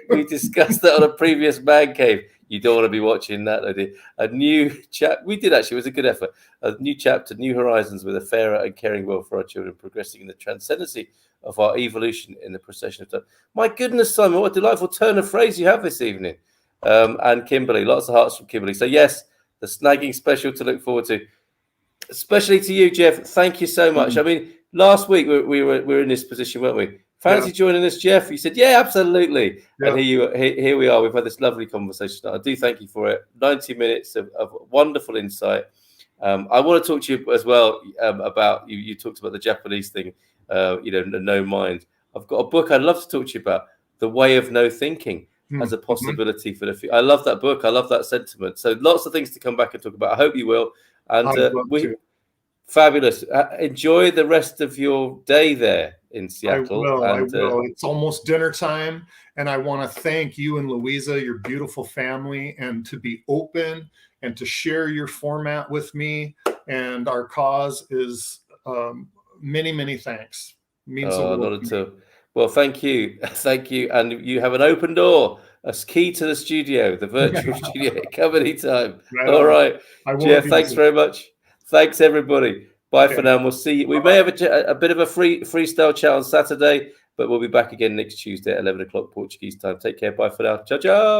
We discussed that on a previous Man Cave. You don't want to be watching that, though, dear. A new chapter. We did actually. It was a good effort. A new chapter, new horizons with a fairer and caring world for our children, progressing in the transcendency of our evolution in the procession of time. My goodness, Simon, what a delightful turn of phrase you have this evening. And Kimberly, lots of hearts from Kimberly. So yes, the snagging special to look forward to. Especially to you, Jeff. Thank you so much. I mean, last week we were in this position, weren't we? Fancy joining us, Jeff? You said, yeah, absolutely. And here we are. We've had this lovely conversation. I do thank you for it. 90 minutes of wonderful insight. I want to talk to you as well about, you talked about the Japanese thing, the no mind. I've got a book I'd love to talk to you about, The Way of No Thinking as a possibility for the future. I love that book. I love that sentiment. So lots of things to come back and talk about. I hope you will. And fabulous. Enjoy the rest of your day there in Seattle. I will. It's almost dinner time, and I want to thank you and Louisa, your beautiful family, and to be open and to share your format with me. And our cause is many thanks. Means a lot to me. Well, thank you. And you have an open door, a key to the studio, the virtual studio. Come anytime. All right. Jeff, thanks very much. Thanks, everybody. Bye for now. We'll see you. We may have a bit of a freestyle chat on Saturday, but we'll be back again next Tuesday at 11 o'clock Portuguese time. Take care. Bye for now. Ciao, ciao.